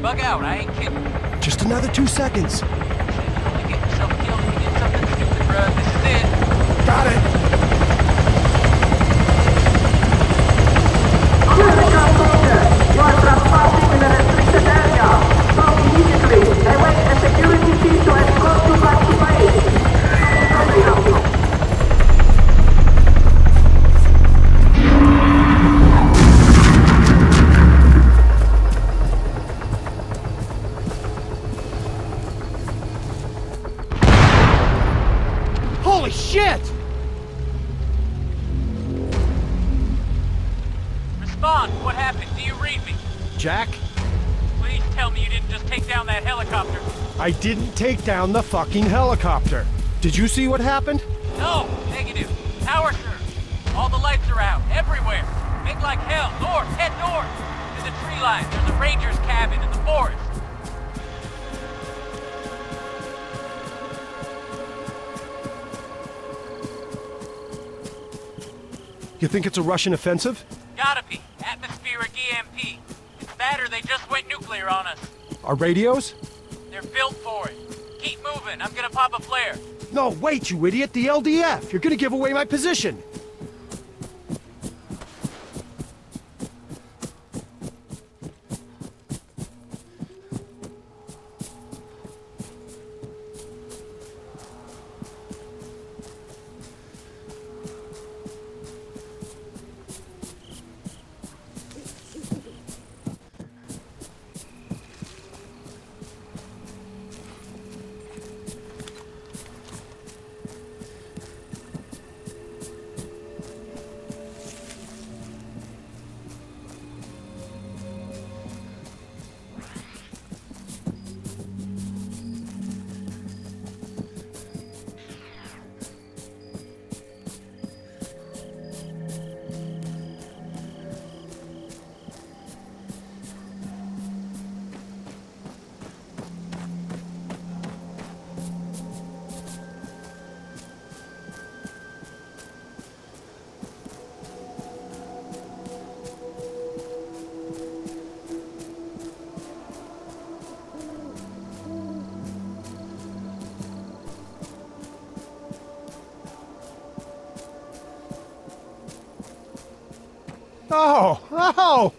Bug out, I ain't kidding. Just another 2 seconds. Shit, only get yourself killed if you get something stupid, bro. This is it. Got it! You are transported in a restricted area. Stop immediately. Await a security team to escort you back to base. Holy shit! Respond. What happened? Do you read me? Jack? Please tell me you didn't just take down that helicopter. I didn't take down the fucking helicopter. Did you see what happened? No, negative. Power surge. All the lights are out, everywhere. Make like hell. North, head north. To the tree line. There's a ranger's cabin in the forest. You think it's a Russian offensive? Gotta be. Atmospheric EMP. It's that or they just went nuclear on us. Our radios? They're built for it. Keep moving. I'm gonna pop a flare. No, wait, you idiot. The LDF. You're gonna give away my position. Oh!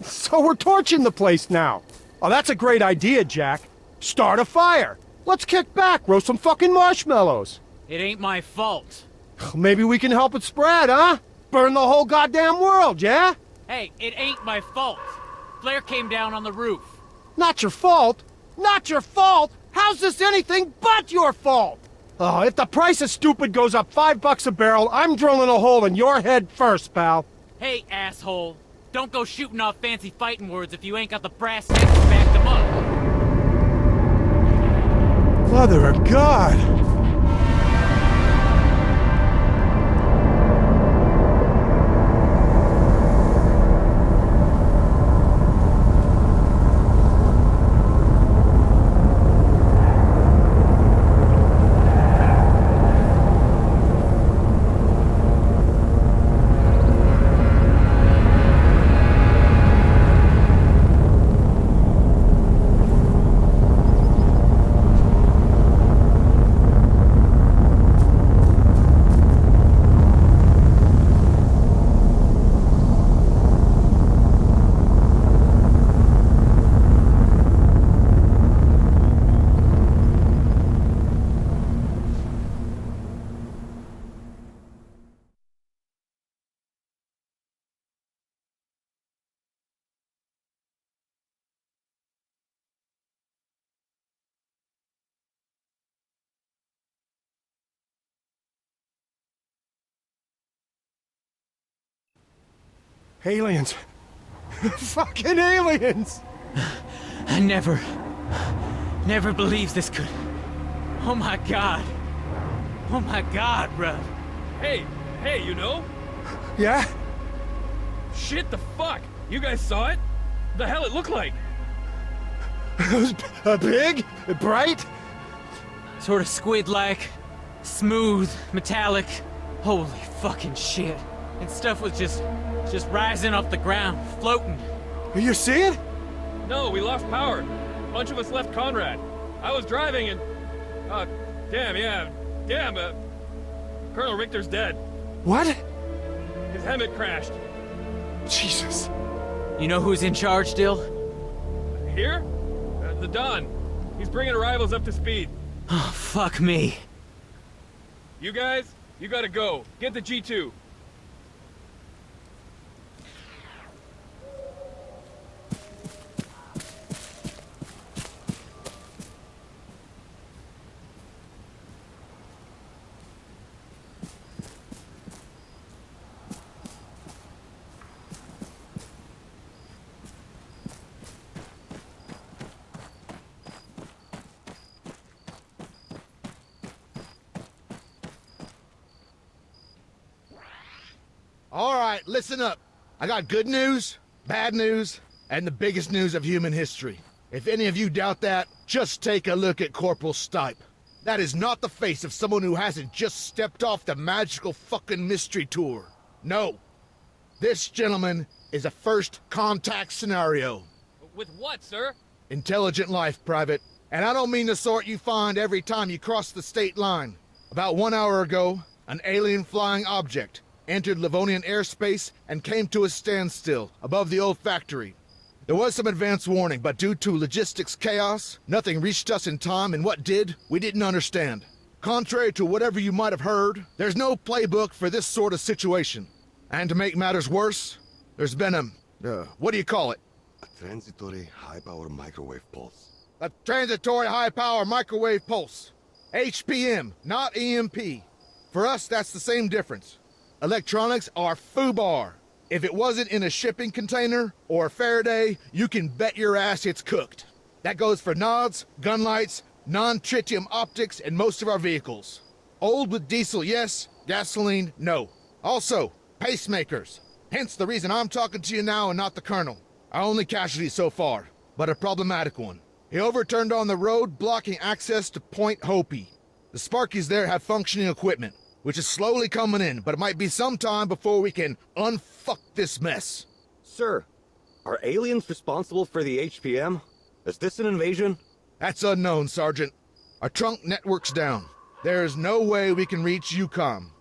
So we're torching the place now. Oh, that's a great idea, Jack. Start a fire. Let's kick back, roast some fucking marshmallows. It ain't my fault. Maybe we can help it spread, huh? Burn the whole goddamn world, yeah? Hey, it ain't my fault. Flare came down on the roof. Not your fault? Not your fault? How's this anything but your fault? Oh, if the price of stupid goes up $5 a barrel, I'm drilling a hole in your head first, pal. Hey, asshole. Don't go shooting off fancy fighting words if you ain't got the brass tacks to back them up. Mother of God! Aliens. Fucking aliens! I never believed this could... Oh my God, bruh. Hey, you know? Yeah? Shit, the fuck? You guys saw it? The hell it looked like? It was big? Bright? Sort of squid-like, smooth, metallic. Holy fucking shit. And stuff was just rising off the ground, floating. You see it? No, we lost power. A bunch of us left Conrad. I was driving and... Colonel Richter's dead. What? His Hemet crashed. Jesus. You know who's in charge still? Here? The Don. He's bringing arrivals up to speed. Oh, fuck me. You guys, you gotta go. Get the G2. All right, listen up. I got good news, bad news, and the biggest news of human history. If any of you doubt that, just take a look at Corporal Stipe. That is not the face of someone who hasn't just stepped off the magical fucking mystery tour. No. This gentleman is a first contact scenario. With what, sir? Intelligent life, Private. And I don't mean the sort you find every time you cross the state line. About 1 hour ago, an alien flying object entered Livonian airspace and came to a standstill above the old factory. There was some advance warning, but due to logistics chaos, nothing reached us in time, and what did, we didn't understand. Contrary to whatever you might have heard, there's no playbook for this sort of situation. And to make matters worse, there's been what do you call it? A transitory high-power microwave pulse. A transitory high-power microwave pulse. HPM, not EMP. For us, that's the same difference. Electronics are FUBAR. If it wasn't in a shipping container or a Faraday, you can bet your ass it's cooked. That goes for nods, gun lights, non-tritium optics, and most of our vehicles. Old with diesel, yes. Gasoline, no. Also, pacemakers. Hence the reason I'm talking to you now and not the Colonel. Our only casualty so far, but a problematic one. He overturned on the road, blocking access to Point Hopi. The Sparkies there have functioning equipment, which is slowly coming in, but it might be some time before we can unfuck this mess. Sir, are aliens responsible for the HPM? Is this an invasion? That's unknown, Sergeant. Our trunk network's down. There is no way we can reach UCOM.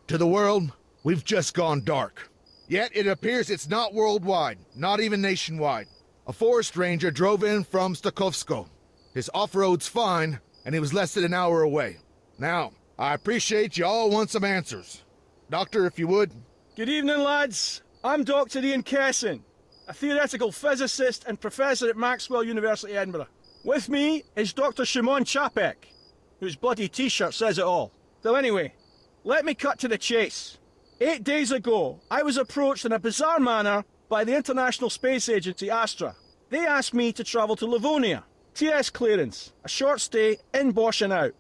To the world, we've just gone dark. Yet it appears it's not worldwide, not even nationwide. A forest ranger drove in from Stokowsko. His off-road's fine, and he was less than an hour away. Now, I appreciate you all want some answers. Doctor, if you would. Good evening, lads. I'm Dr. Ian Kesson, a theoretical physicist and professor at Maxwell University, Edinburgh. With me is Dr. Shimon Chapek, whose bloody t-shirt says it all. So anyway, let me cut to the chase. 8 days ago, I was approached in a bizarre manner by the International Space Agency, Astra. They asked me to travel to Livonia. TS clearance, a short stay, in Bosch and out.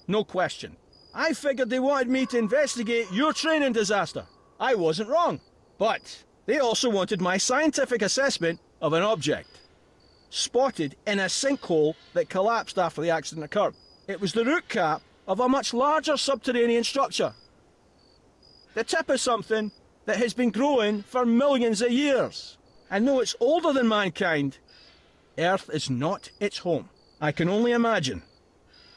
No question. I figured they wanted me to investigate your training disaster. I wasn't wrong. But they also wanted my scientific assessment of an object spotted in a sinkhole that collapsed after the accident occurred. It was the root cap of a much larger subterranean structure. The tip of something that has been growing for millions of years. And though it's older than mankind, Earth is not its home. I can only imagine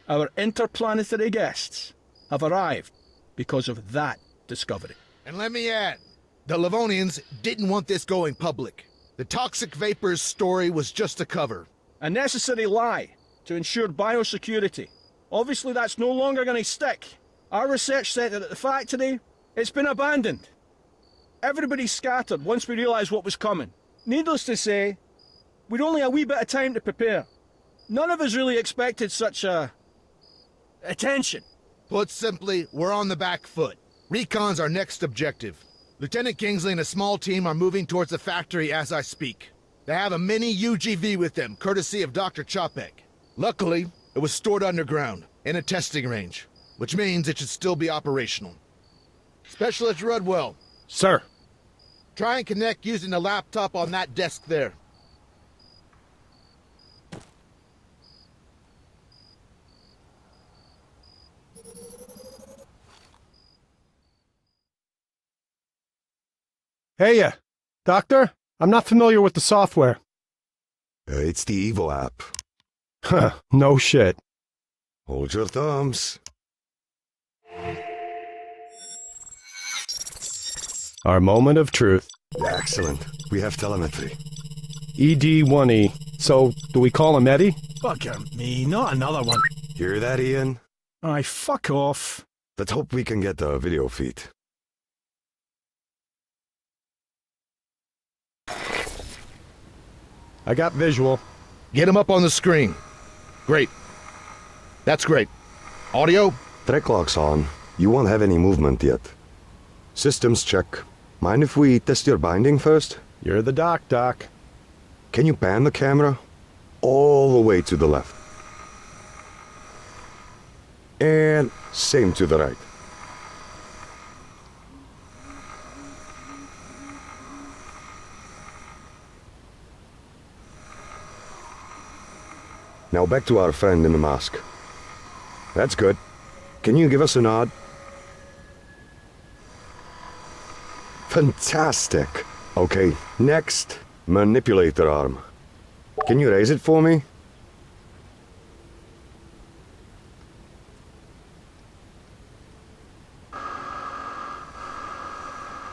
our interplanetary guests have arrived because of that discovery. And let me add, the Livonians didn't want this going public. The toxic vapors story was just a cover. A necessary lie to ensure biosecurity. Obviously that's no longer going to stick. Our research centre at the factory, it's been abandoned. Everybody scattered once we realised what was coming. Needless to say, we'd only a wee bit of time to prepare. None of us really expected such attention. Put simply, we're on the back foot. Recon's our next objective. Lieutenant Kingsley and a small team are moving towards the factory as I speak. They have a mini UGV with them, courtesy of Dr. Chopek. Luckily, it was stored underground, in a testing range, which means it should still be operational. Specialist Rudwell. Sir. Try and connect using the laptop on that desk there. Hey, Doctor? I'm not familiar with the software. It's the Evo app. Huh, no shit. Hold your thumbs. Our moment of truth. Excellent. We have telemetry. ED1E. So, do we call him Eddie? Bugger me, not another one. Hear that, Ian? Aye, fuck off. Let's hope we can get the video feed. I got visual. Get him up on the screen. Great. That's great. Audio? Track lock's on. You won't have any movement yet. Systems check. Mind if we test your binding first? You're the doc. Can you pan the camera? All the way to the left. And same to the right. Now back to our friend in the mask. That's good. Can you give us a nod? Fantastic. Okay, next, manipulator arm. Can you raise it for me?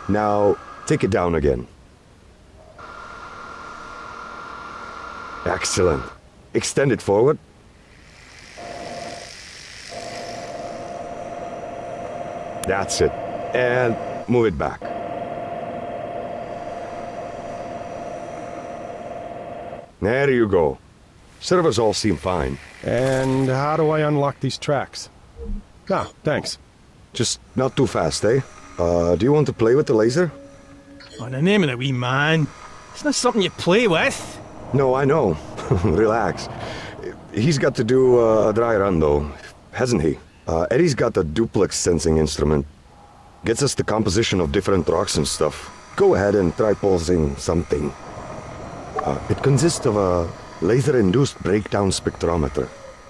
Now, take it down again. Excellent. Extend it forward. That's it. And move it back. There you go. Servers all seem fine. And how do I unlock these tracks? Oh, thanks. Just not too fast, eh? Do you want to play with the laser? Oh, the name of the wee man. It's not something you play with. No, I know. Relax. He's got to do a dry run, though, hasn't he? Eddie's got a duplex sensing instrument. Gets us the composition of different rocks and stuff. Go ahead and try pulsing something. It consists of a laser-induced breakdown spectrometer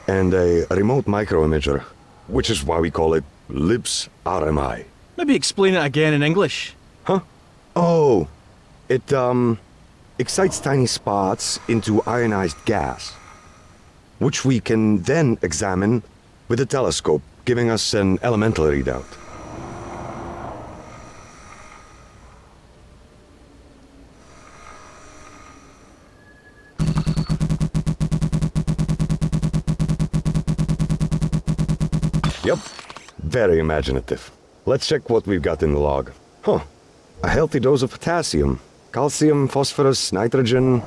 and a remote microimager, which is why we call it LIBS RMI. Maybe explain it again in English. Huh? Oh, it excites tiny spots into ionized gas, which we can then examine with a telescope, giving us an elemental readout. Yep. Very imaginative. Let's check what we've got in the log. Huh. A healthy dose of potassium, calcium, phosphorus, nitrogen,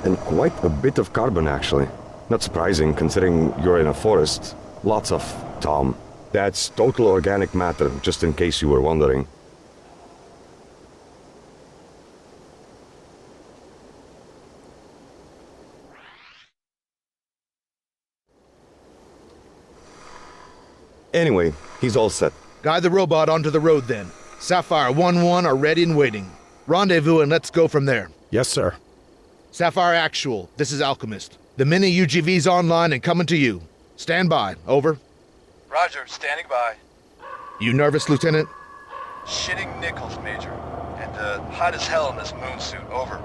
and quite a bit of carbon, actually. Not surprising, considering you're in a forest. Lots of Tom. That's total organic matter, just in case you were wondering. Anyway, he's all set. Guide the robot onto the road then. Sapphire 1-1 are ready and waiting. Rendezvous and let's go from there. Yes, sir. Sapphire Actual, this is Alchemist. The mini UGV's online and coming to you. Stand by, over. Roger, standing by. You nervous, Lieutenant? Shitting nickels, Major. And, hot as hell in this moon suit, over.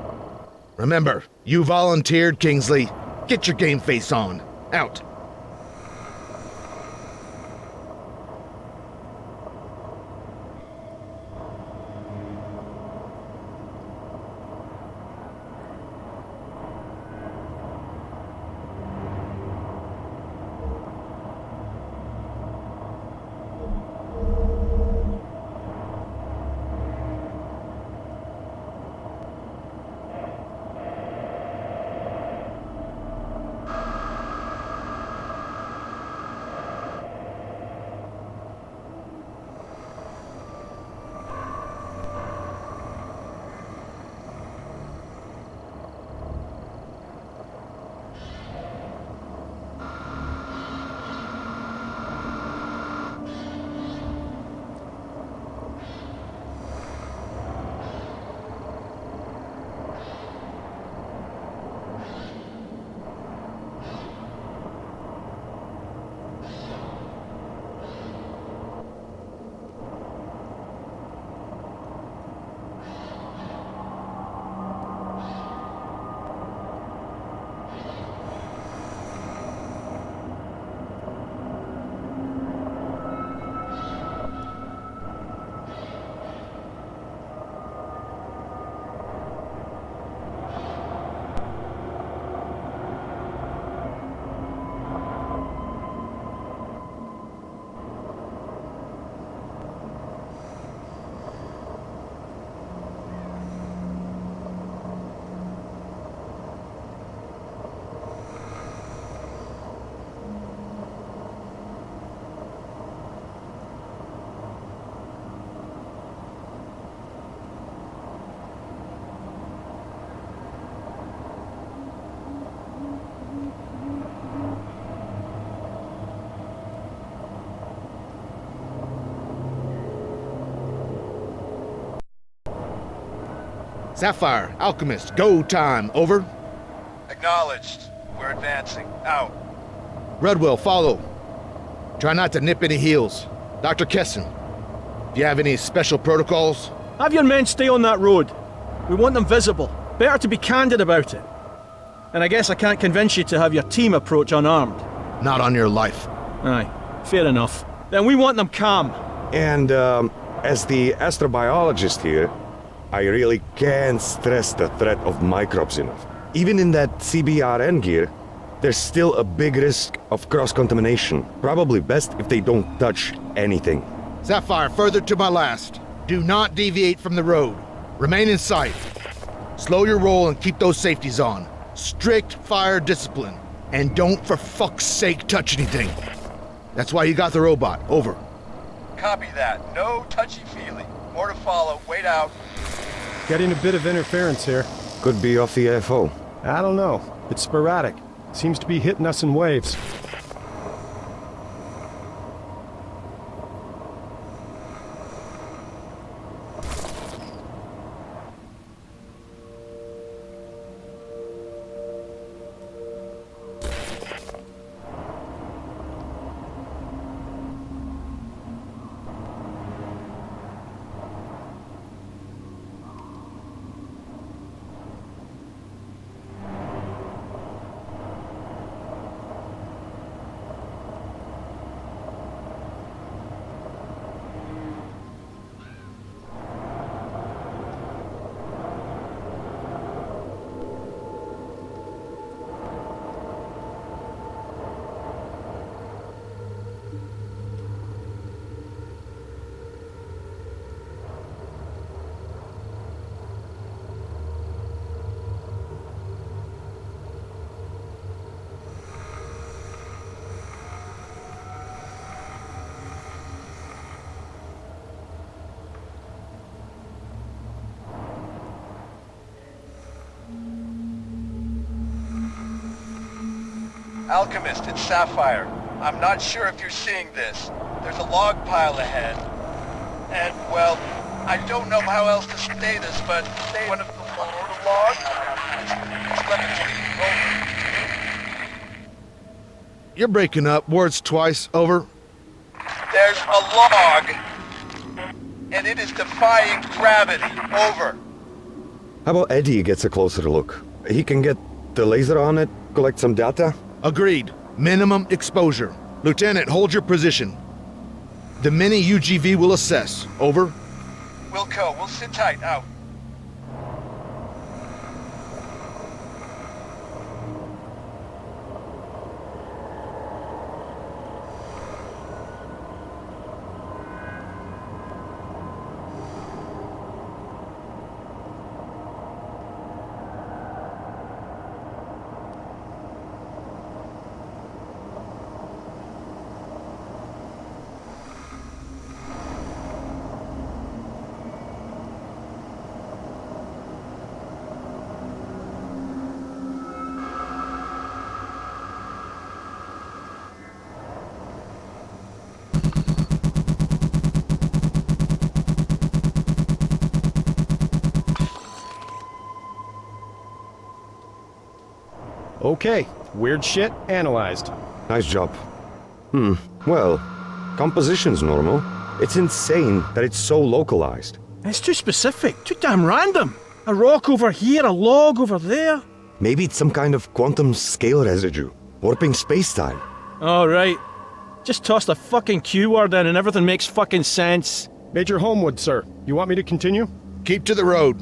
Remember, you volunteered, Kingsley. Get your game face on. Out. Sapphire, Alchemist, go time, over. Acknowledged. We're advancing. Out. Redwell, follow. Try not to nip any heels. Dr. Kessin, do you have any special protocols? Have your men stay on that road. We want them visible. Better to be candid about it. And I guess I can't convince you to have your team approach unarmed. Not on your life. Aye, fair enough. Then we want them calm. And, as the astrobiologist here, I really can't stress the threat of microbes enough. Even in that CBRN gear, there's still a big risk of cross-contamination. Probably best if they don't touch anything. Sapphire, further to my last. Do not deviate from the road. Remain in sight. Slow your roll and keep those safeties on. Strict fire discipline. And don't for fuck's sake touch anything. That's why you got the robot. Over. Copy that. No touchy-feely. More to follow. Wait out. Getting a bit of interference here. Could be off the AFO. I don't know. It's sporadic. Seems to be hitting us in waves. Alchemist, it's Sapphire. I'm not sure if you're seeing this. There's a log pile ahead. And, well, I don't know how else to say this, but one of the logs is levitating over. You're breaking up. Words twice. Over. There's a log, and it is defying gravity. Over. How about Eddie gets a closer look? He can get the laser on it, collect some data? Agreed. Minimum exposure. Lieutenant, hold your position. The mini UGV will assess. Over. Wilco, we'll sit tight. Out. Okay, weird shit analyzed. Nice job. Well, composition's normal. It's insane that it's so localized. It's too specific, too damn random. A rock over here, a log over there. Maybe it's some kind of quantum scale residue, warping space-time. All right. Just toss the fucking Q word in and everything makes fucking sense. Major Homewood, sir. You want me to continue? Keep to the road.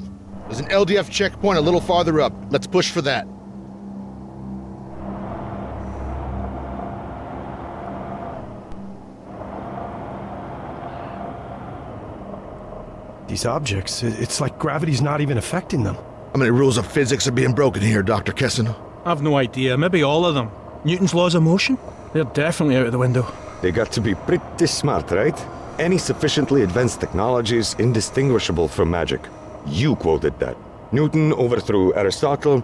There's an LDF checkpoint a little farther up. Let's push for that. These objects, it's like gravity's not even affecting them. How many rules of physics are being broken here, Dr. Kessin? I've no idea. Maybe all of them. Newton's laws of motion? They're definitely out of the window. They got to be pretty smart, right? Any sufficiently advanced technology is indistinguishable from magic. You quoted that. Newton overthrew Aristotle,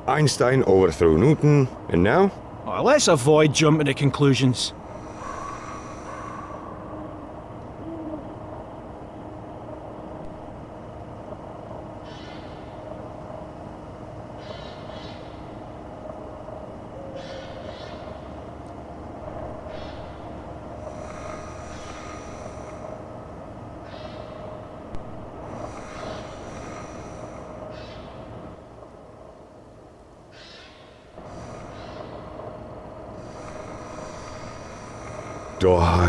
Einstein overthrew Newton, and now? Oh, let's avoid jumping to conclusions.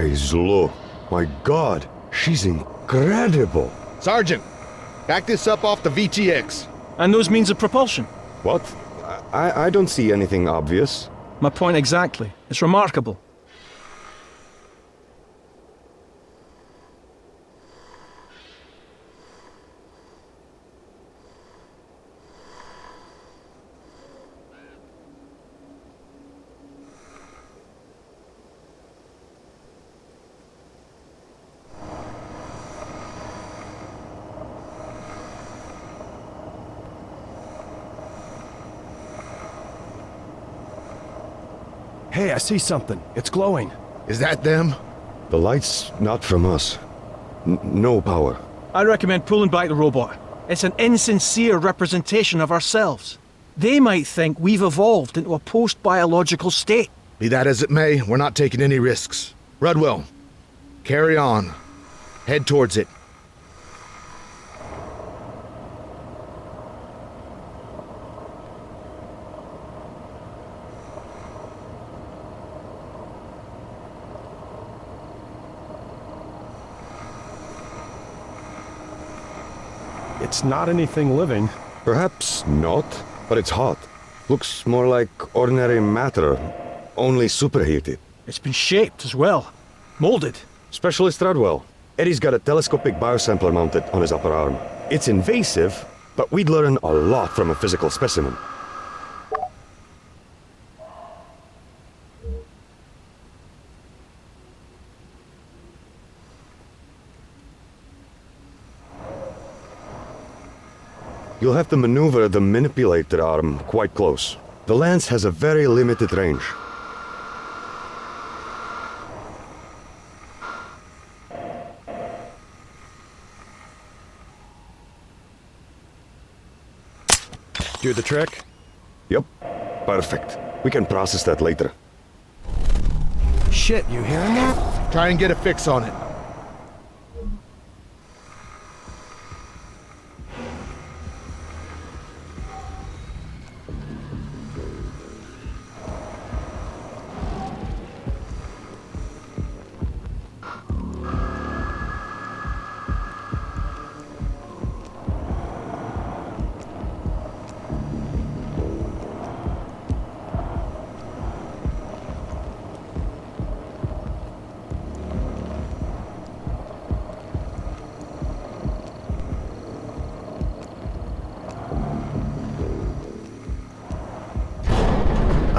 Zlo. My god, she's incredible. Sergeant, back this up off the VTX. And those means of propulsion? What? I don't see anything obvious. My point exactly. It's remarkable. Hey, I see something. It's glowing. Is that them? The light's not from us. No power. I recommend pulling back the robot. It's an insincere representation of ourselves. They might think we've evolved into a post-biological state. Be that as it may, we're not taking any risks. Rudwell, carry on. Head towards it. It's not anything living. Perhaps not, but it's hot. Looks more like ordinary matter, only superheated. It's been shaped as well. Molded. Specialist Rudwell. Eddie's got a telescopic biosampler mounted on his upper arm. It's invasive, but we'd learn a lot from a physical specimen. You'll have to maneuver the manipulator arm quite close. The lens has a very limited range. Do the trick? Yep. Perfect. We can process that later. Shit, you hearing that? Try and get a fix on it.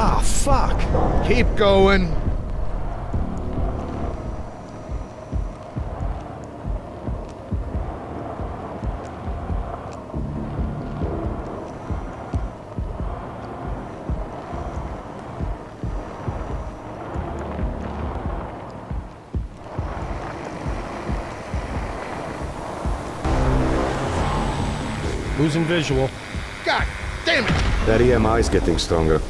Ah, fuck! Keep going. Losing visual. God damn it! That EMI is getting stronger.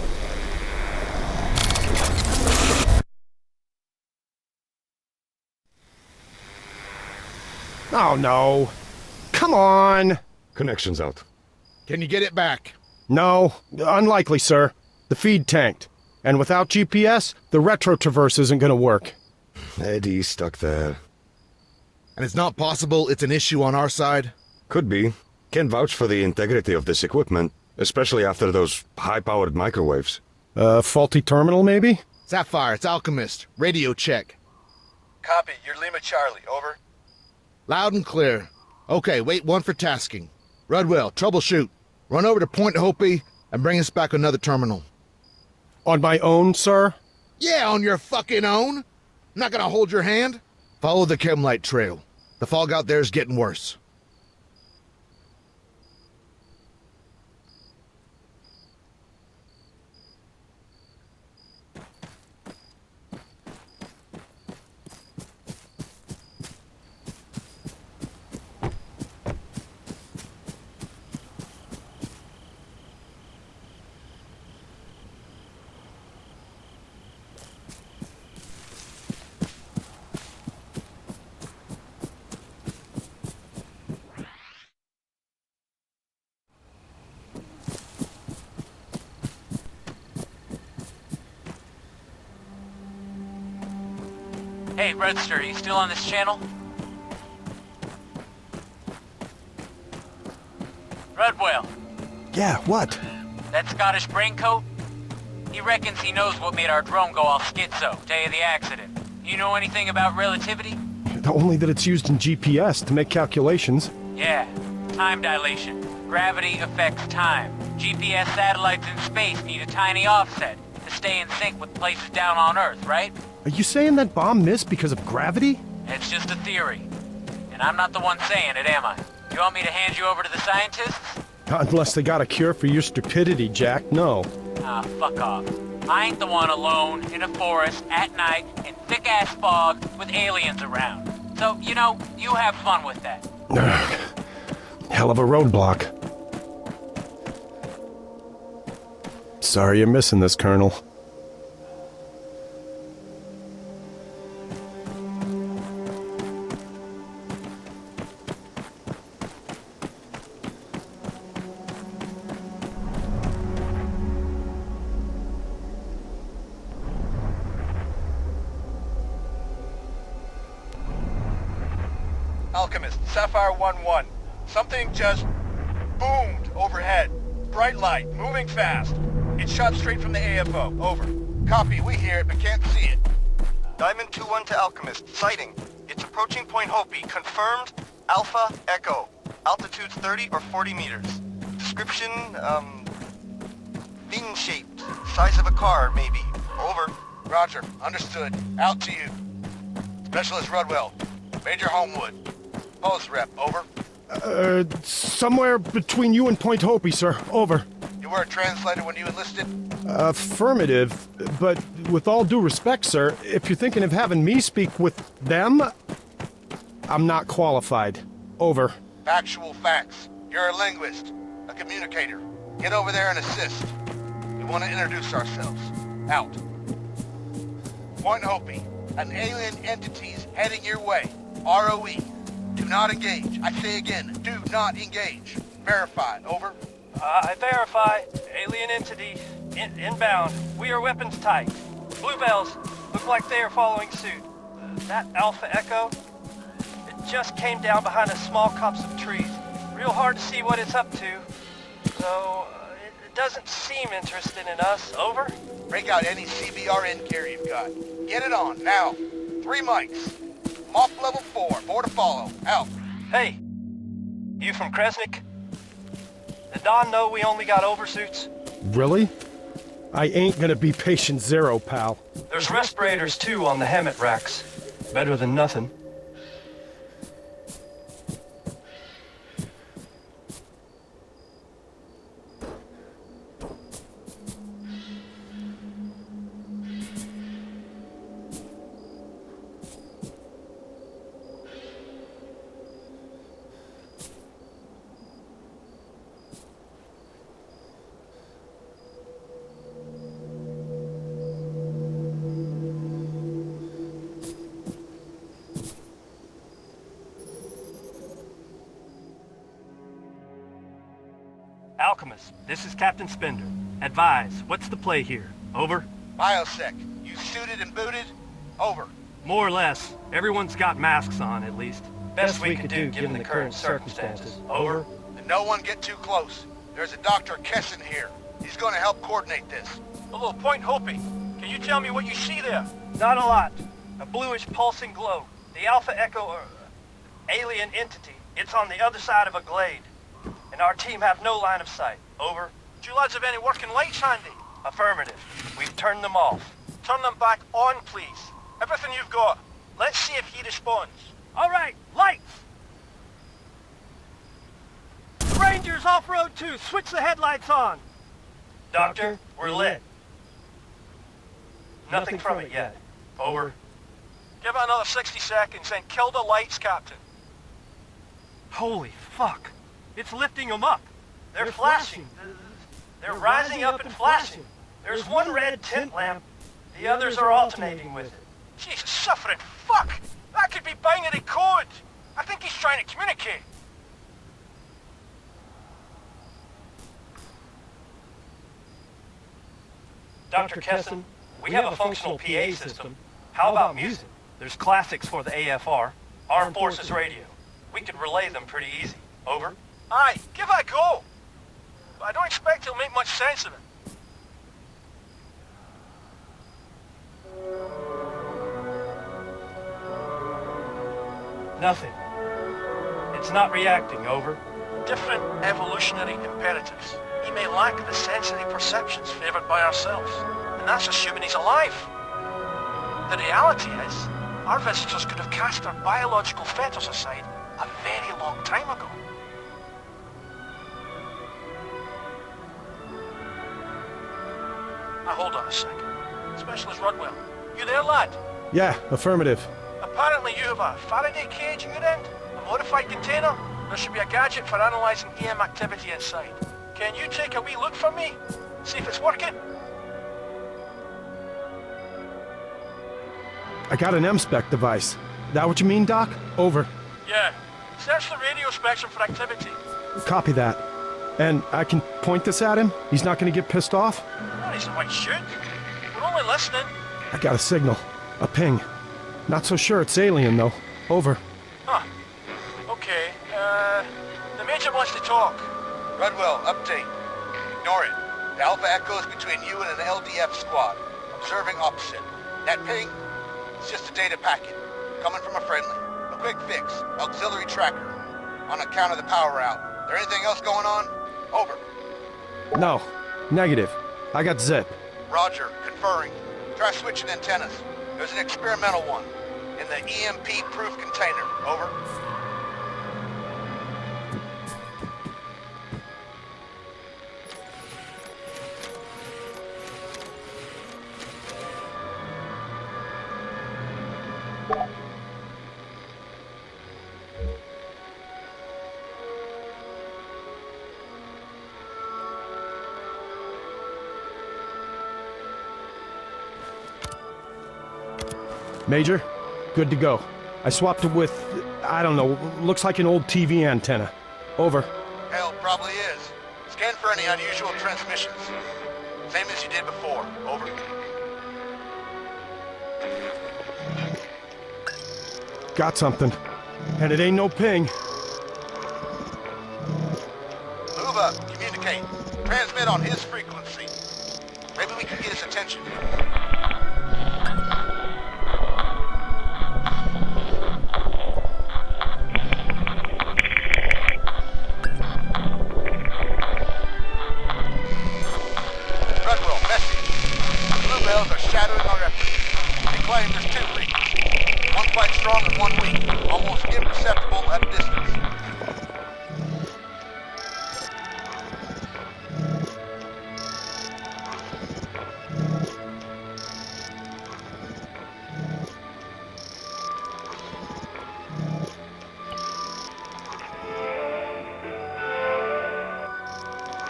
Oh no. Come on! Connection's out. Can you get it back? No, unlikely, sir. The feed tanked. And without GPS, the retro traverse isn't gonna work. Eddie's stuck there. And it's not possible it's an issue on our side? Could be. Can't vouch for the integrity of this equipment, especially after those high-powered microwaves. Faulty terminal, maybe? Sapphire, it's Alchemist. Radio check. Copy, you're Lima Charlie, over. Loud and clear. Okay, wait one for tasking. Rudwell, troubleshoot. Run over to Point Hopi and bring us back another terminal. On my own, sir? Yeah, on your fucking own. I'm not gonna hold your hand. Follow the chemlight trail. The fog out there is getting worse. Hey, Redster, are you still on this channel? Rudwell, Yeah, what? that Scottish braincoat? He reckons he knows what made our drone go all schizo, day of the accident. You know anything about relativity? Only that it's used in GPS to make calculations. Yeah, time dilation. Gravity affects time. GPS satellites in space need a tiny offset to stay in sync with places down on Earth, right? Are you saying that bomb missed because of gravity? It's just a theory. And I'm not the one saying it, am I? You want me to hand you over to the scientists? Not unless they got a cure for your stupidity, Jack, no. Ah, fuck off. I ain't the one alone in a forest at night in thick-ass fog with aliens around. So, you know, you have fun with that. Hell of a roadblock. Sorry you're missing this, Colonel. Alchemist, Sapphire 1-1. Something just boomed overhead. Bright light, moving fast. It shot straight from the AFO. Over. Copy, we hear it, but can't see it. Diamond 2-1 to Alchemist. Sighting. It's approaching Point Hopi. Confirmed. Alpha Echo. Altitude's 30 or 40 meters. Description, fin-shaped. Size of a car, maybe. Over. Roger. Understood. Out to you. Specialist Rudwell. Major Homewood. Post rep. Over. Somewhere between you and Point Hopi, sir. Over. You were a translator when you enlisted? Affirmative, but with all due respect, sir, if you're thinking of having me speak with them, I'm not qualified. Over. Factual facts. You're a linguist. A communicator. Get over there and assist. We want to introduce ourselves. Out. Point Hopi. An alien entity's heading your way. ROE. Do not engage. I say again, do not engage. Verified. Over. I verify. Alien entity. Inbound. We are weapons tight. Bluebells. Look like they are following suit. That Alpha Echo? It just came down behind a small copse of trees. Real hard to see what it's up to. Though, it doesn't seem interested in us. Over? Break out any CBRN gear you've got. Get it on, now. 3 mics. Mock level 4. More to follow. Out. Hey. You from Kresnik? Did Don know we only got oversuits? Really? I ain't gonna be patient zero, pal. There's respirators, too, on the helmet racks. Better than nothing. Alchemist, this is Captain Spender. Advise, what's the play here? Over? Biosec, you suited and booted? Over. More or less. Everyone's got masks on, at least. Best we could do given the current circumstances. Over? And no one get too close. There's a Dr. Kessin here. He's going to help coordinate this. Hello, Point Hopi. Can you tell me what you see there? Not a lot. A bluish pulsing glow. The Alpha Echo, alien entity. It's on the other side of a glade. And our team have no line of sight. Over. Do you lads have any working lights handy? Affirmative. We've turned them off. Turn them back on, please. Everything you've got. Let's see if he responds. All right, lights! Rangers off-road 2, switch the headlights on. Doctor, we're lit. Nothing from it yet. Over. Give it another 60 seconds and kill the lights, Captain. Holy fuck. It's lifting them up. They're flashing. They're rising up and flashing. There's one red tint lamp. The others are alternating with it. Jesus, suffering fuck! That could be binary code. I think he's trying to communicate. Dr. Kessin, we have a functional PA system. How about music? There's classics for the AFR, Armed Forces Radio. We could relay them pretty easy. Over. Aye, give it a go. But I don't expect he'll make much sense of it. Nothing. It's not reacting, over. Different evolutionary imperatives. He may lack the sensory perceptions favored by ourselves, and that's assuming he's alive. The reality is, our visitors could have cast their biological fetters aside a very long time ago. Now hold on a second. Specialist Rodwell, you there, lad? Yeah, affirmative. Apparently you have a Faraday cage in your end, a modified container. There should be a gadget for analysing EM activity inside. Can you take a wee look for me? See if it's working? I got an M-spec device. That what you mean, Doc? Over. Yeah. Search the radio spectrum for activity. Copy that. And I can point this at him? He's not gonna get pissed off? Well, he's quite should. We're only listening. I got a signal. A ping. Not so sure it's alien, though. Over. Huh. Okay, the Major wants to talk. Redwell, update. Ignore it. The Alpha Echo is between you and an LDF squad. Observing opposite. That ping? It's just a data packet. Coming from a friendly. A quick fix. Auxiliary tracker. On account of the power out. There anything else going on? Over. No. Negative. I got zip. Roger. Conferring. Try switching antennas. There's an experimental one. In the EMP-proof container. Over. Major, good to go. I swapped it with, I don't know, looks like an old TV antenna. Over. Hell, probably is. Scan for any unusual transmissions. Same as you did before. Over. Got something. And it ain't no ping. Move up. Communicate. Transmit on his frequency. Maybe we can get his attention. Redwell, message. Bluebells are shadowing our efforts. They claim there's two frequencies. One quite strong and one weak. Almost imperceptible at a distance.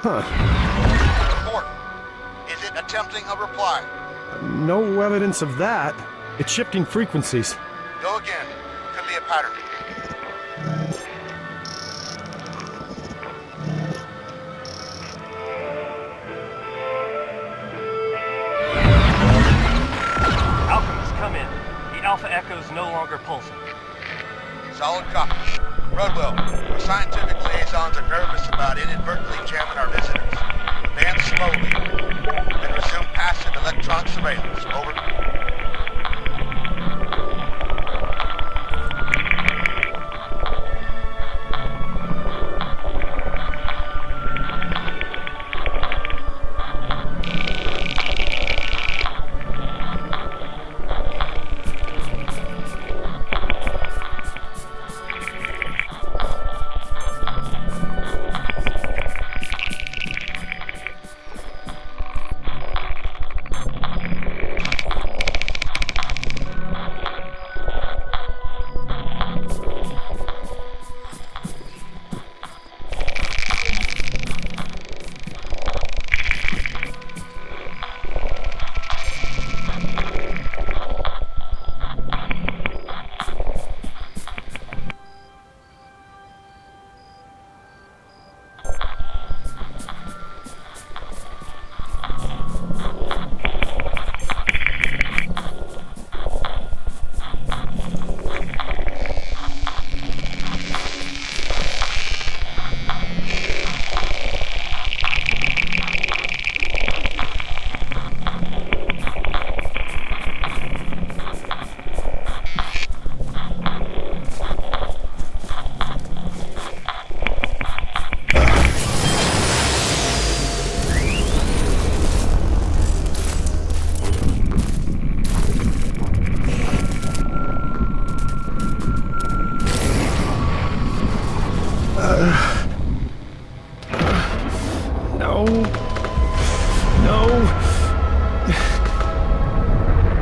Report. Is it attempting a reply? No evidence of that. It's shifting frequencies. Go again. Could be a pattern. Alchemist, come in. The Alpha Echo's no longer pulsing. Solid copy. Rodwell, our scientific liaisons are nervous about inadvertently jamming our visitors. Advance slowly. Then resume passive electronic surveillance. Over.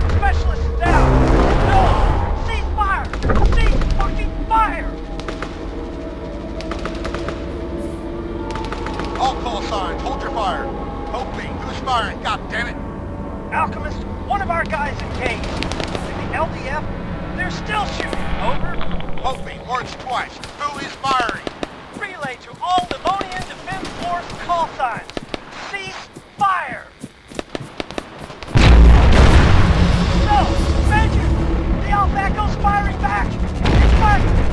Specialist down! No! Cease fire! Cease fucking fire! All call signs. Hold your fire. Hoping. Who's firing? God damn it. Alchemist, one of our guys engaged. And the LDF, they're still shooting. Over. Hoping. Words twice. Who is firing? Relay to all Livonian Defense Force call signs. Cease fire! No! Major! The Alpha Echo's firing back! It's firing!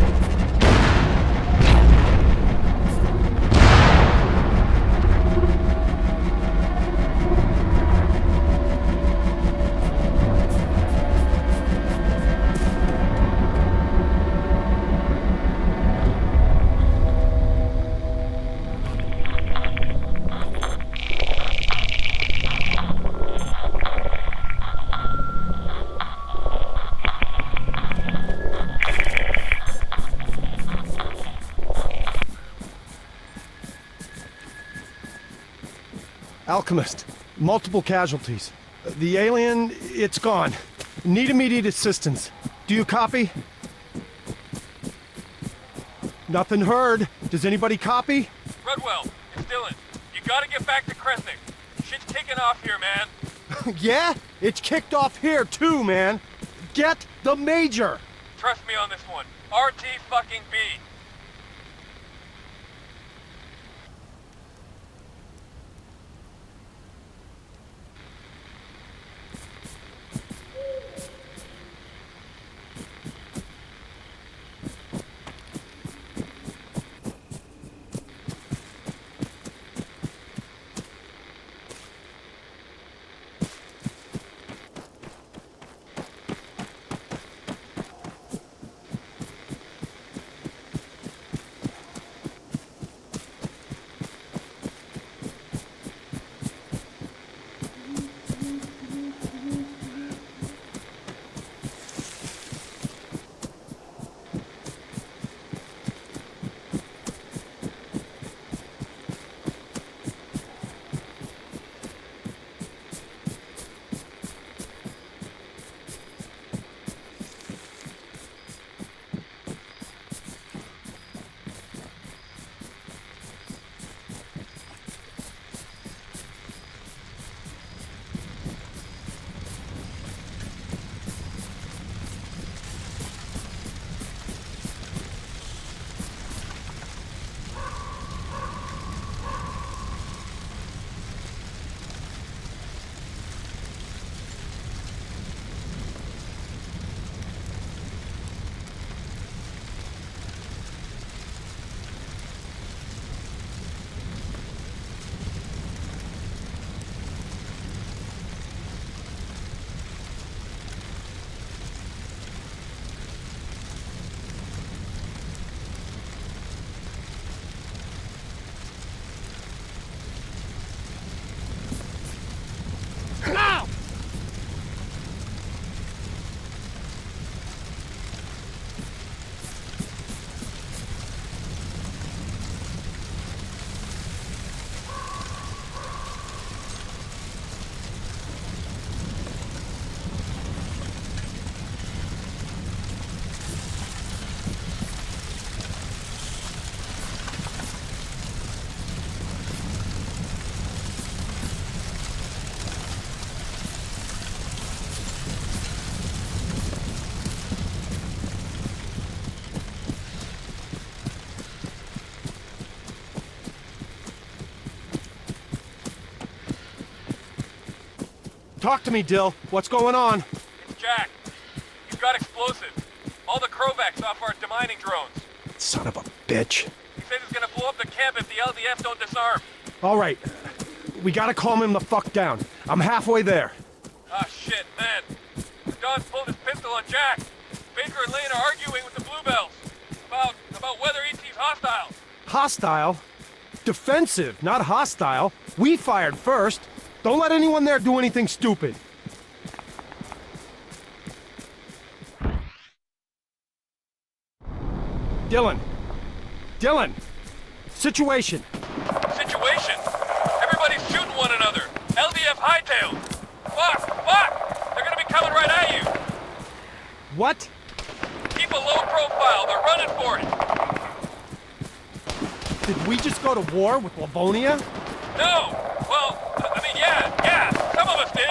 Alchemist, multiple casualties. The alien, it's gone. Need immediate assistance. Do you copy? Nothing heard. Does anybody copy? Redwell, it's Dylan. You gotta get back to Kresnik. Shit's kicking off here, man. Yeah? It's kicked off here too, man. Get The Major! Trust me on this one. RT fucking B. Talk to me, Dill. What's going on? It's Jack. You've got explosives. All the Krovacs off our demining drones. Son of a bitch. He says he's gonna blow up the camp if the LDF don't disarm. All right. We gotta calm him the fuck down. I'm halfway there. Ah, shit, man. Don's pulled his pistol on Jack. Baker and Lane are arguing with the Bluebells. About whether ET's hostile. Hostile? Defensive, not hostile. We fired first. Don't let anyone there do anything stupid. Dylan. Dylan! Situation. Situation? Everybody's shooting one another. LDF hightail. Fuck! They're gonna be coming right at you. What? Keep a low profile. They're running for it. Did we just go to war with Livonia? No! Well, I mean, yeah, some of us did.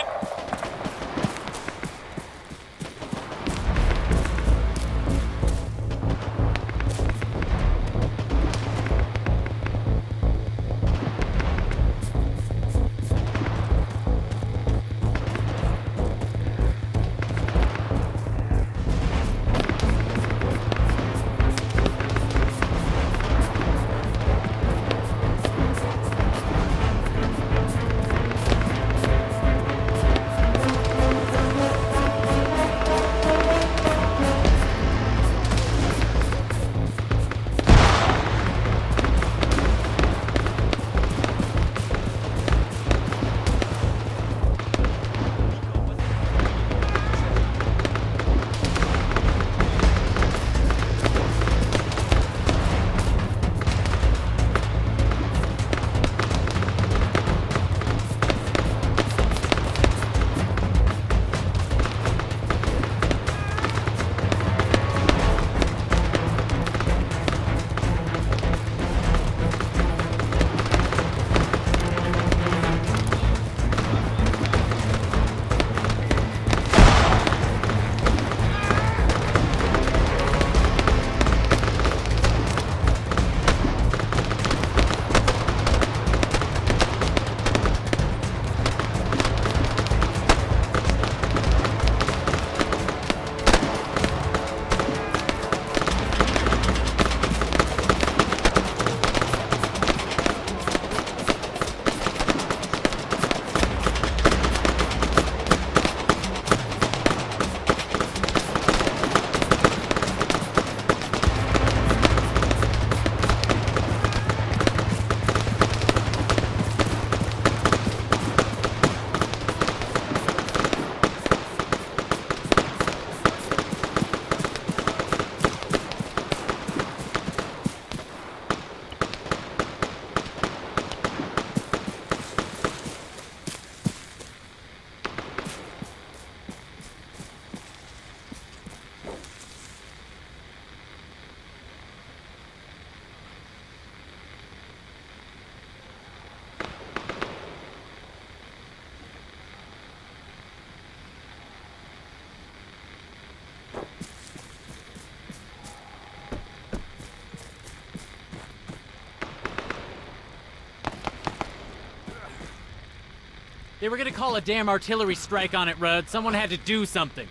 They were gonna call a damn artillery strike on it, Rudd. Someone had to do something.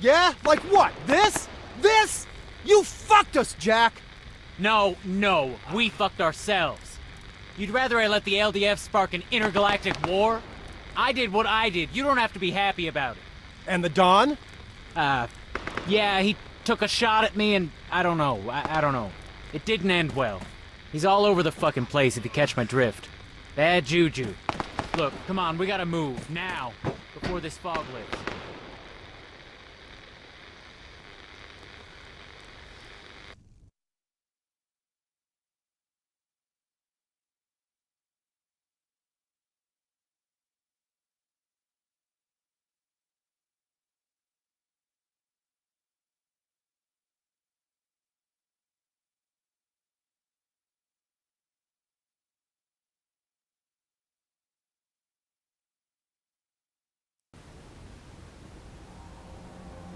Yeah? Like what? This? This? You fucked us, Jack! No, we fucked ourselves. You'd rather I let the LDF spark an intergalactic war? I did what I did. You don't have to be happy about it. And the Don? Yeah, he took a shot at me and I don't know. I don't know. It didn't end well. He's all over the fucking place if you catch my drift. Bad juju. Look, come on, we gotta move, now, before this fog lifts.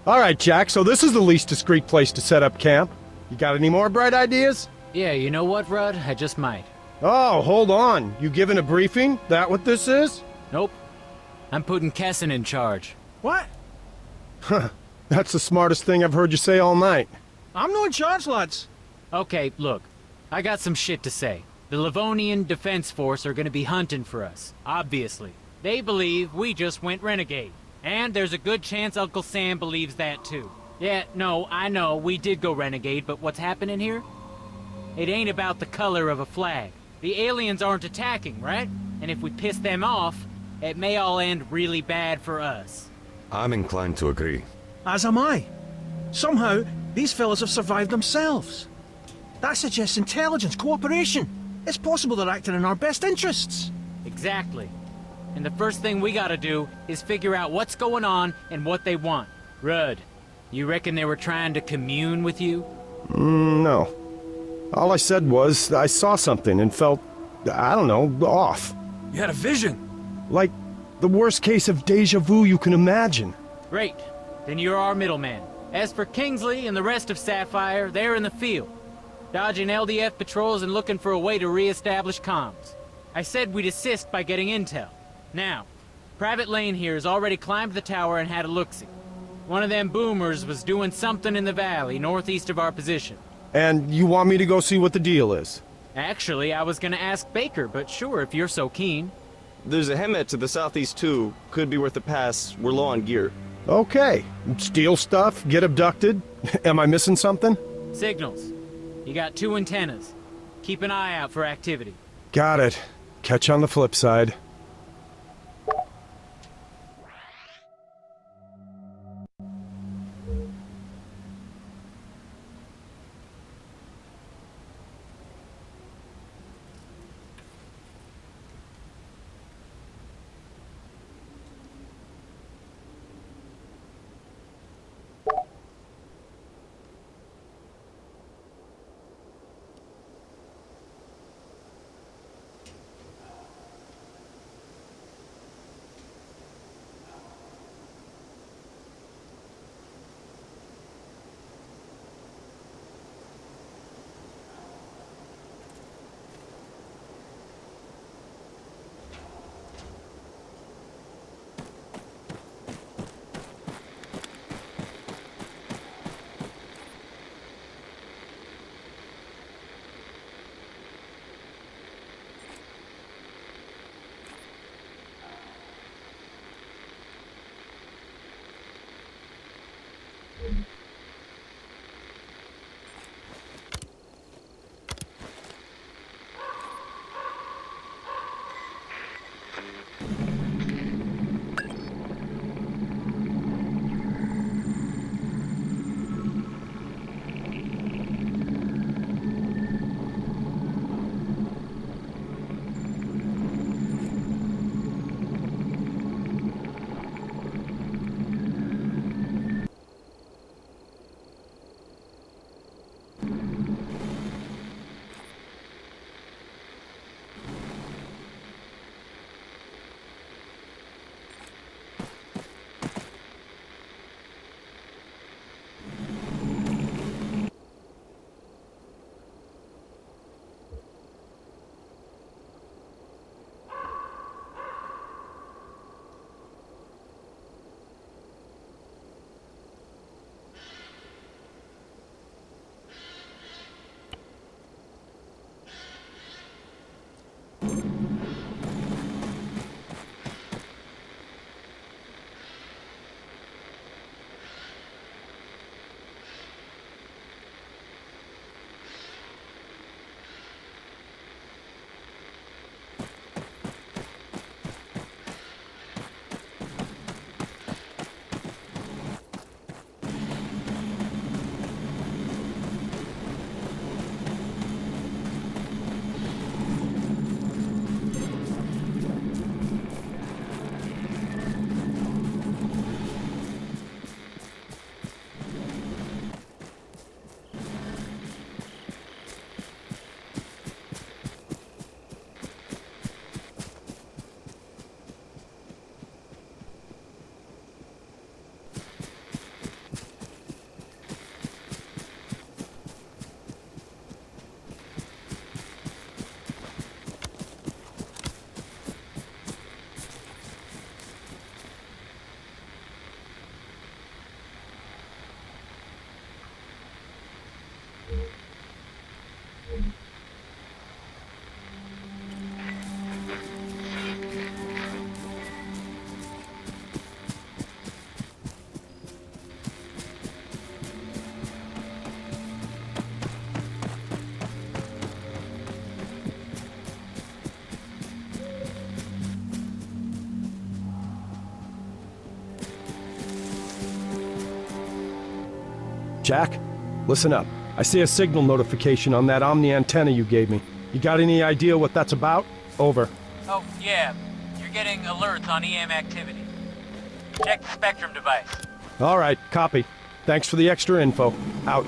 All right, Jack, so this is the least discreet place to set up camp. You got any more bright ideas? Yeah, you know what, Rudd? I just might. Oh, hold on. You giving a briefing? That what this is? Nope. I'm putting Kessin in charge. What? Huh. That's the smartest thing I've heard you say all night. I'm not in charge, lads. Okay, look. I got some shit to say. The Livonian Defense Force are gonna be hunting for us, obviously. They believe we just went renegade. And there's a good chance Uncle Sam believes that too. Yeah, no, I know, we did go renegade, but what's happening here? It ain't about the color of a flag. The aliens aren't attacking, right? And if we piss them off, it may all end really bad for us. I'm inclined to agree. As am I. Somehow, these fellas have survived themselves. That suggests intelligence, cooperation. It's possible they're acting in our best interests. Exactly. And the first thing we gotta do is figure out what's going on and what they want. Rudd, you reckon they were trying to commune with you? No. All I said was I saw something and felt, I don't know, off. You had a vision. Like the worst case of deja vu you can imagine. Great. Then you're our middleman. As for Kingsley and the rest of Sapphire, they're in the field, dodging LDF patrols and looking for a way to re-establish comms. I said we'd assist by getting intel. Now, Private Lane here has already climbed the tower and had a look-see. One of them boomers was doing something in the valley, northeast of our position. And you want me to go see what the deal is? Actually, I was gonna ask Baker, but sure, if you're so keen. There's a Hemet to the southeast too. Could be worth a pass. We're low on gear. Okay. Steal stuff, get abducted. Am I missing something? Signals. You got 2 antennas. Keep an eye out for activity. Got it. Catch you on the flip side. Jack, listen up. I see a signal notification on that Omni antenna you gave me. You got any idea what that's about? Over. Oh, yeah. You're getting alerts on EM activity. Check the Spectrum device. All right, copy. Thanks for the extra info. Out.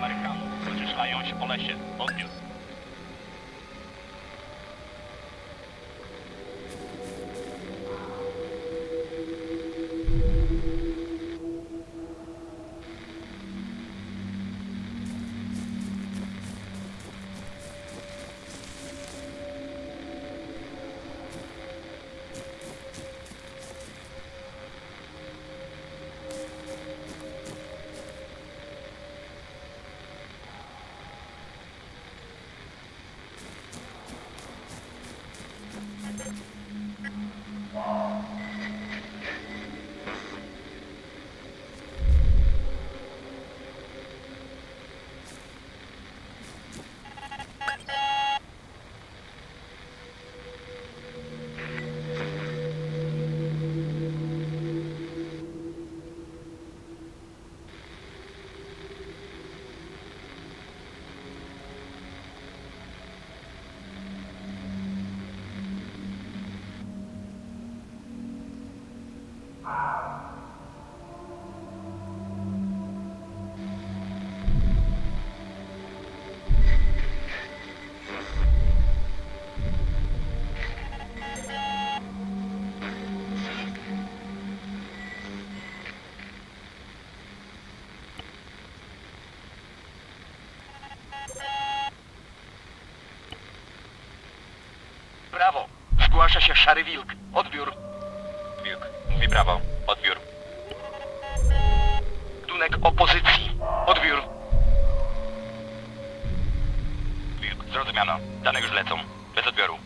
Amerykanów. Rozeszlają się po lesie. Odbiór. Brawo! Zgłasza się Szary Wilk. Odbiór. Wilk. Mówi brawo. Odbiór. Budynek opozycji. Odbiór. Wilk. Zrozumiano. Dane już lecą. Bez odbioru.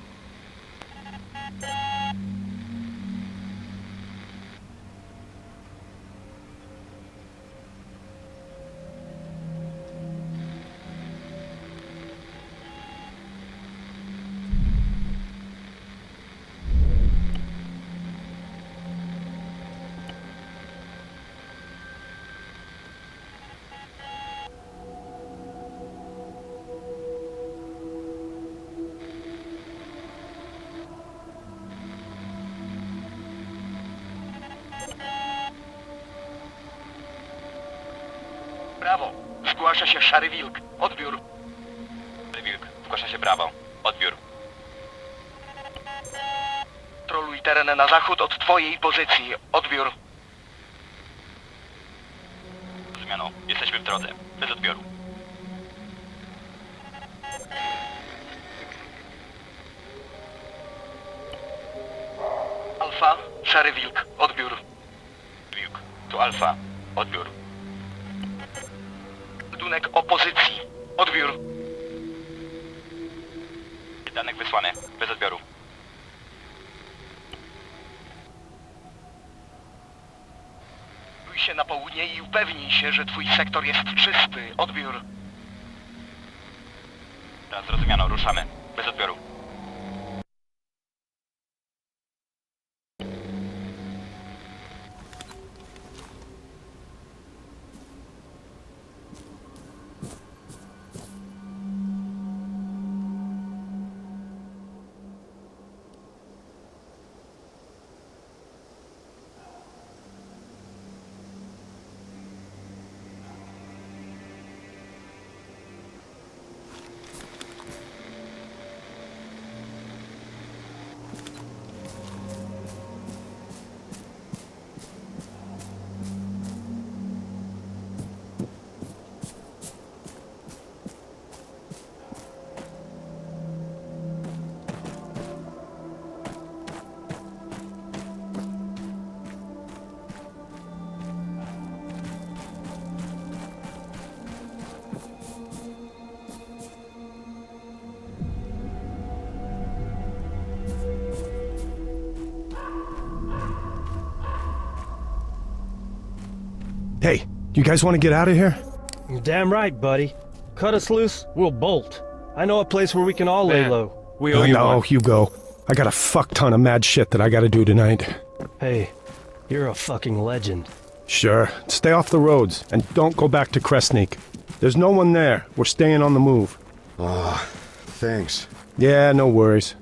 Brawo! Zgłasza się Szary Wilk. Odbiór. Szary Wilk. Zgłasza się brawo. Odbiór. Troluj teren na zachód od twojej pozycji. Odbiór. Zrozumiano. Jesteśmy w drodze. Bez odbioru. Alfa. Szary Wilk. Odbiór. Wilk. Tu Alfa. Odbiór. Budynek opozycji. Odbiór. Danek wysłany. Bez odbioru. Pójdź się na południe i upewnij się, że twój sektor jest czysty. Odbiór. Teraz zrozumiano. Ruszamy. Bez odbioru. Hey, you guys want to get out of here? You're damn right, buddy. Cut us loose, we'll bolt. I know a place where we can all lay Man, low. we owe you No, one. you go. I got a fuck ton of mad shit that I gotta do tonight. Hey, you're a fucking legend. Sure, stay off the roads, and don't go back to Kresnik. There's no one there. We're staying on the move. Ah, thanks. Yeah, no worries.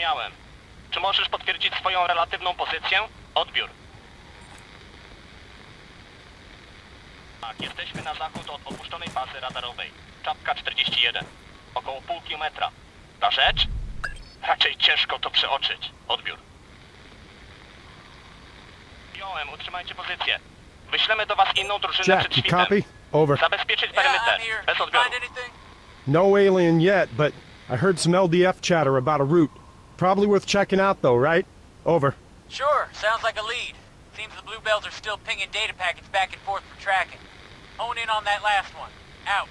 Zrozumiałem. Czy możesz potwierdzić swoją relatywną pozycję? Odbiór. Tak, jesteśmy na zachód od opuszczonej bazy radarowej. Czapka 41. Około pół kilometra. Ta rzecz? Raczej ciężko to przeoczyć. Odbiór. Przyjąłem, utrzymajcie pozycję. Wyślemy do was inną drużynę przed Jack, you świtem. copy? Over. Zabezpieczyć perymeter. Bez odbioru. No alien yet, but I heard some LDF chatter about a route. Probably worth checking out though, right? Over. Sure, sounds like a lead. Seems the Bluebells are still pinging data packets back and forth for tracking. Hone in on that last one. Out.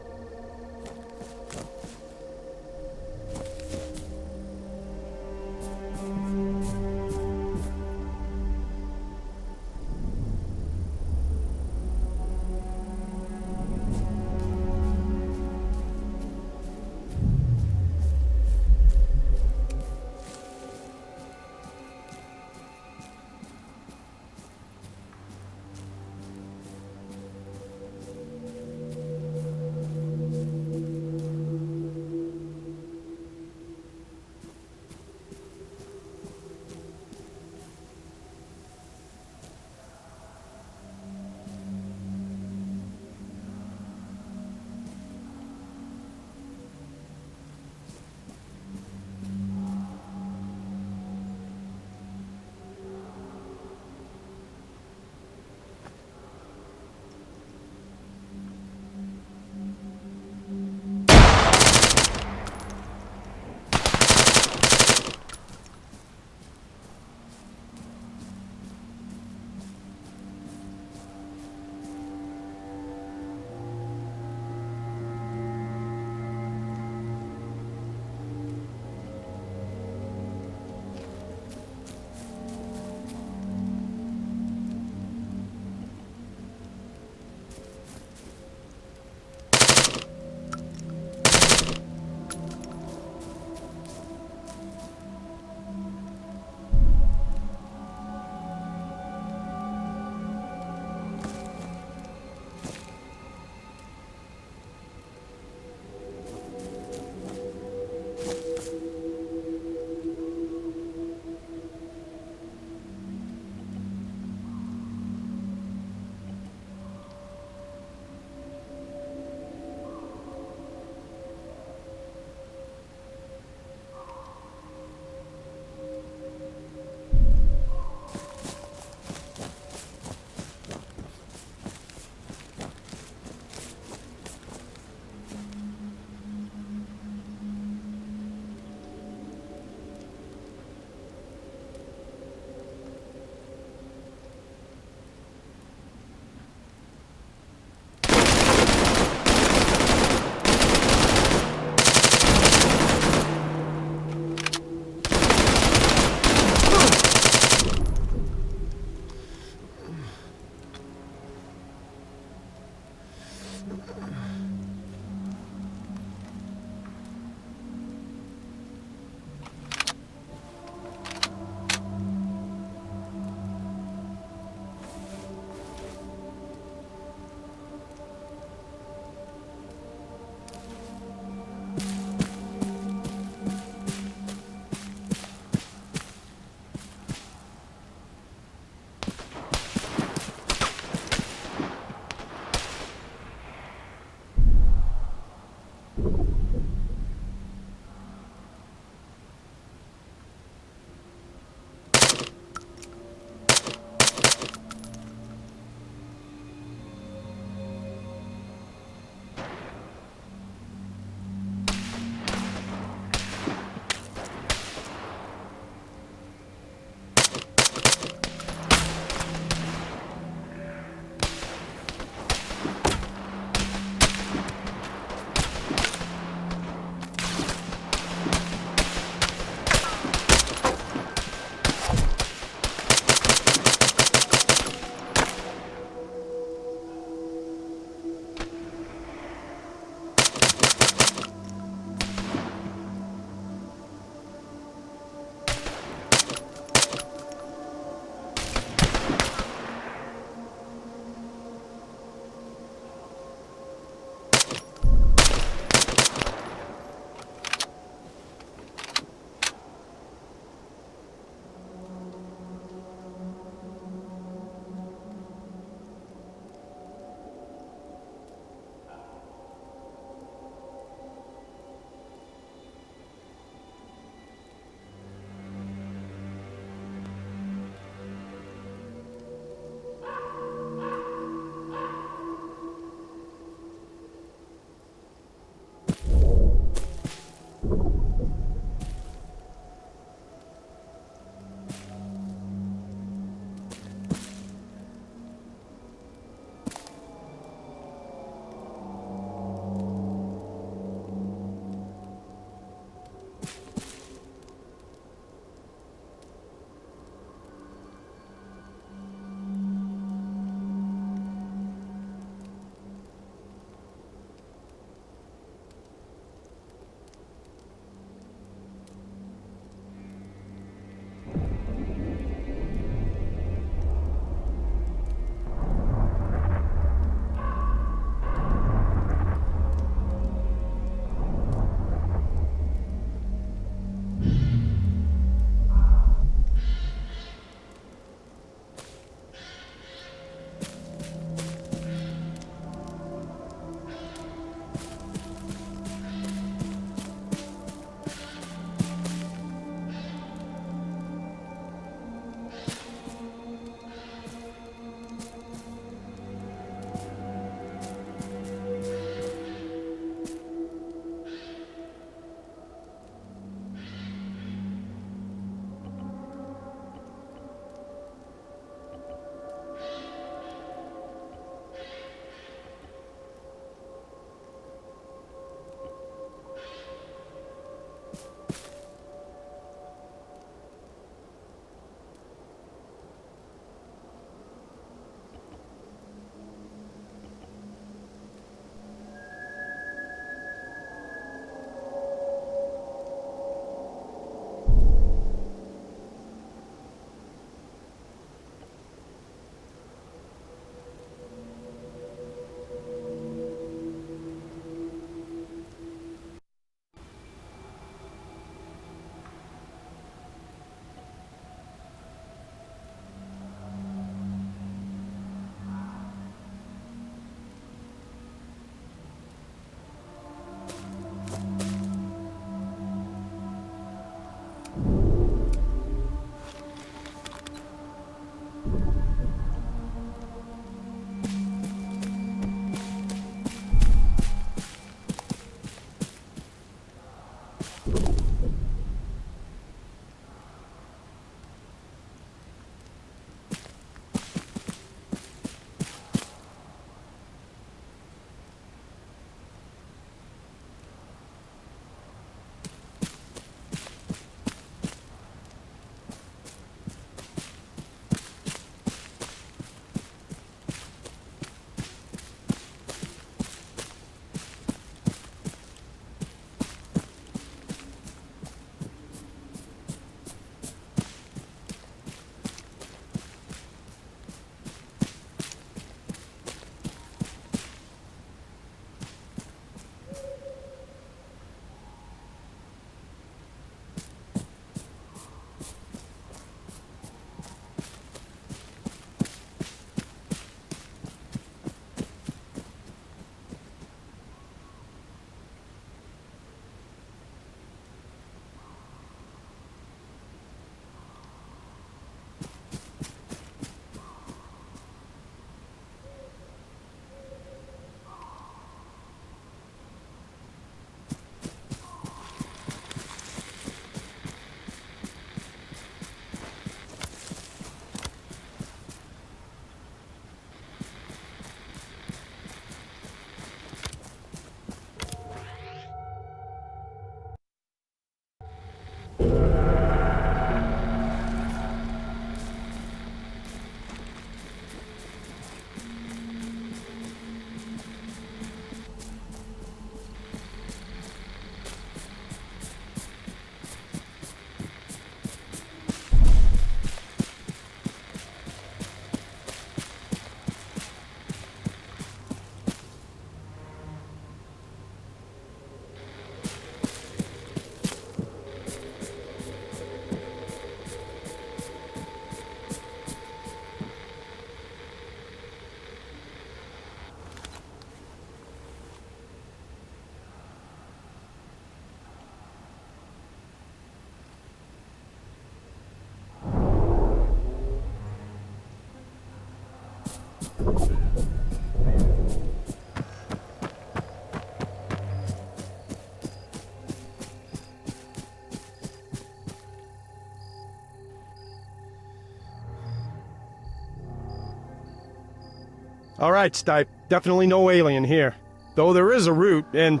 All right, Stipe. Definitely no alien here. Though there is a route, and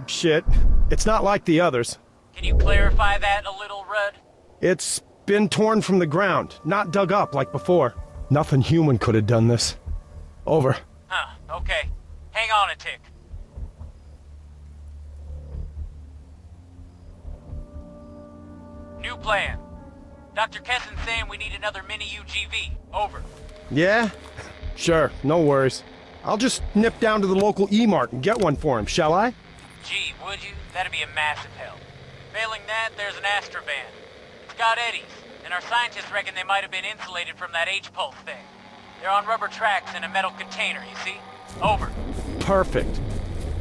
shit, it's not like the others. Can you clarify that a little, Rudd? It's been torn from the ground, not dug up like before. Nothing human could have done this. Over. Huh, okay. Hang on a tick. New plan. Dr. Kessen's saying we need another mini UGV. Over. Yeah? Sure, no worries. I'll just nip down to the local E-Mart and get one for him, shall I? Gee, would you? That'd be a massive help. Failing that, there's an Astrovan. It's got eddies, and our scientists reckon they might have been insulated from that H-pulse thing. They're on rubber tracks in a metal container, you see? Over. Perfect.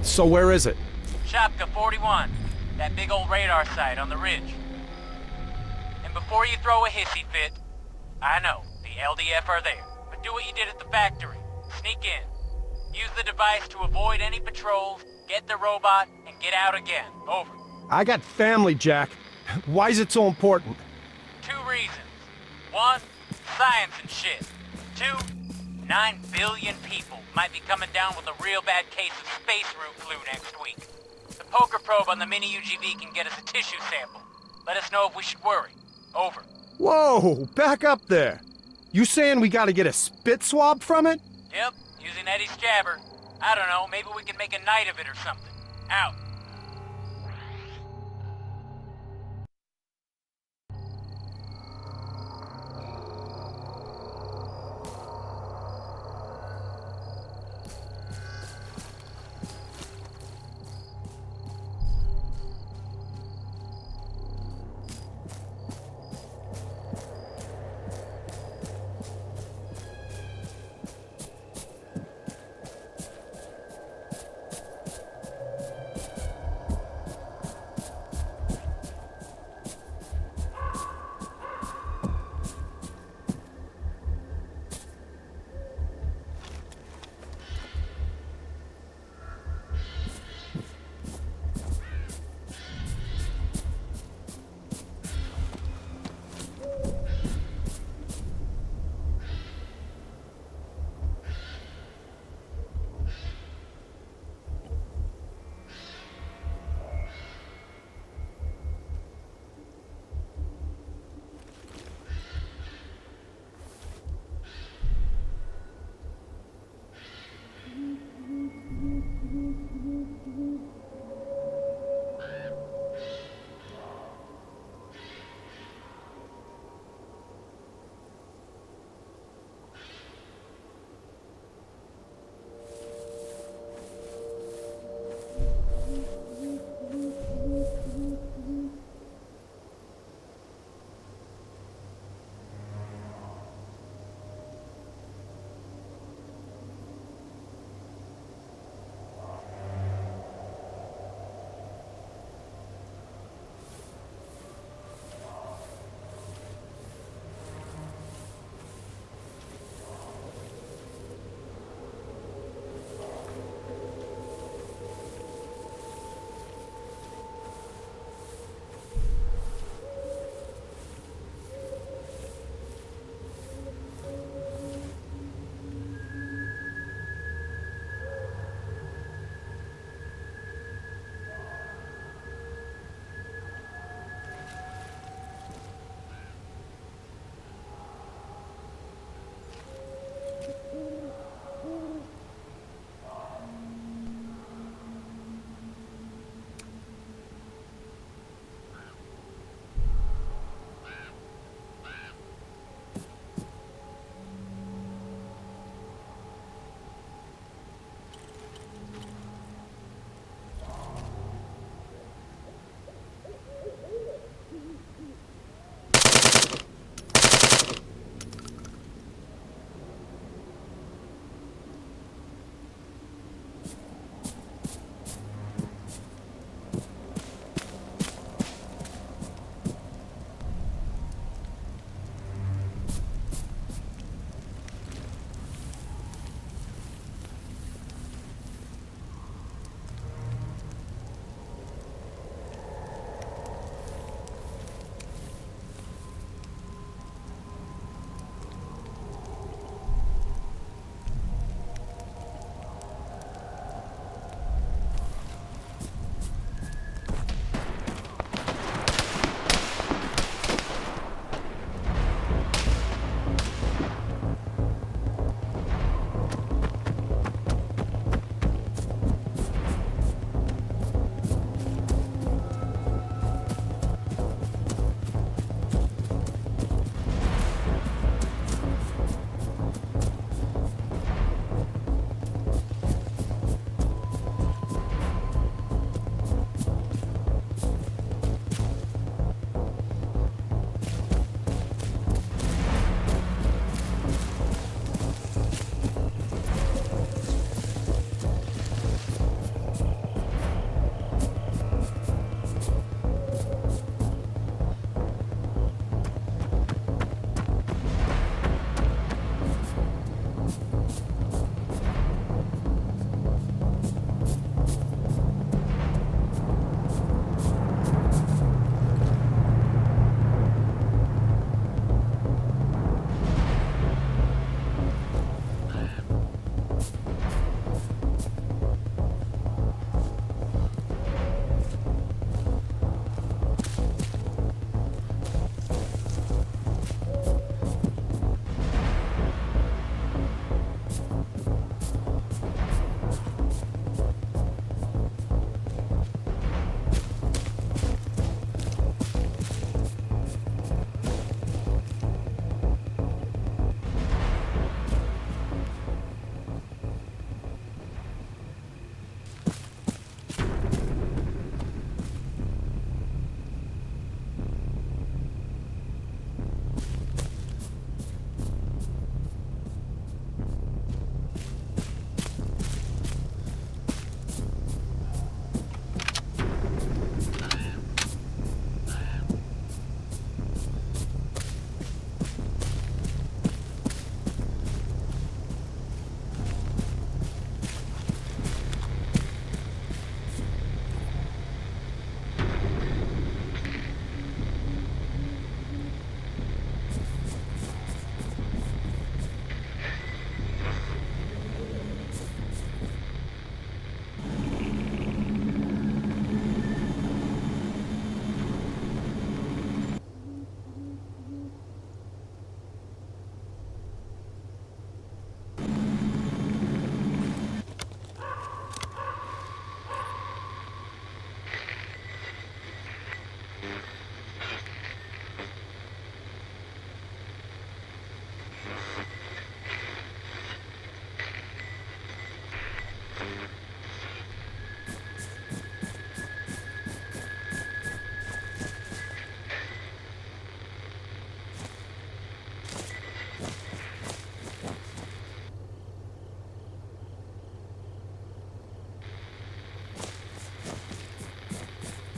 So where is it? Shopka 41. That big old radar site on the ridge. And before you throw a hissy fit, I know, the LDF are there. But do what you did at the factory. Sneak in. Use the device to avoid any patrols, get the robot, and get out again. Over. I got family, Jack. Why is it so important? 2 reasons. 1, science and shit. 2, 9 billion people might be coming down with a real bad case of space root flu next week. The poker probe on the mini UGV can get us a tissue sample. Let us know if we should worry. Over. Whoa, back up there. You saying we gotta get a spit swab from it? Yep, using Eddie's jabber. I don't know, maybe we can make a night of it or something. Out.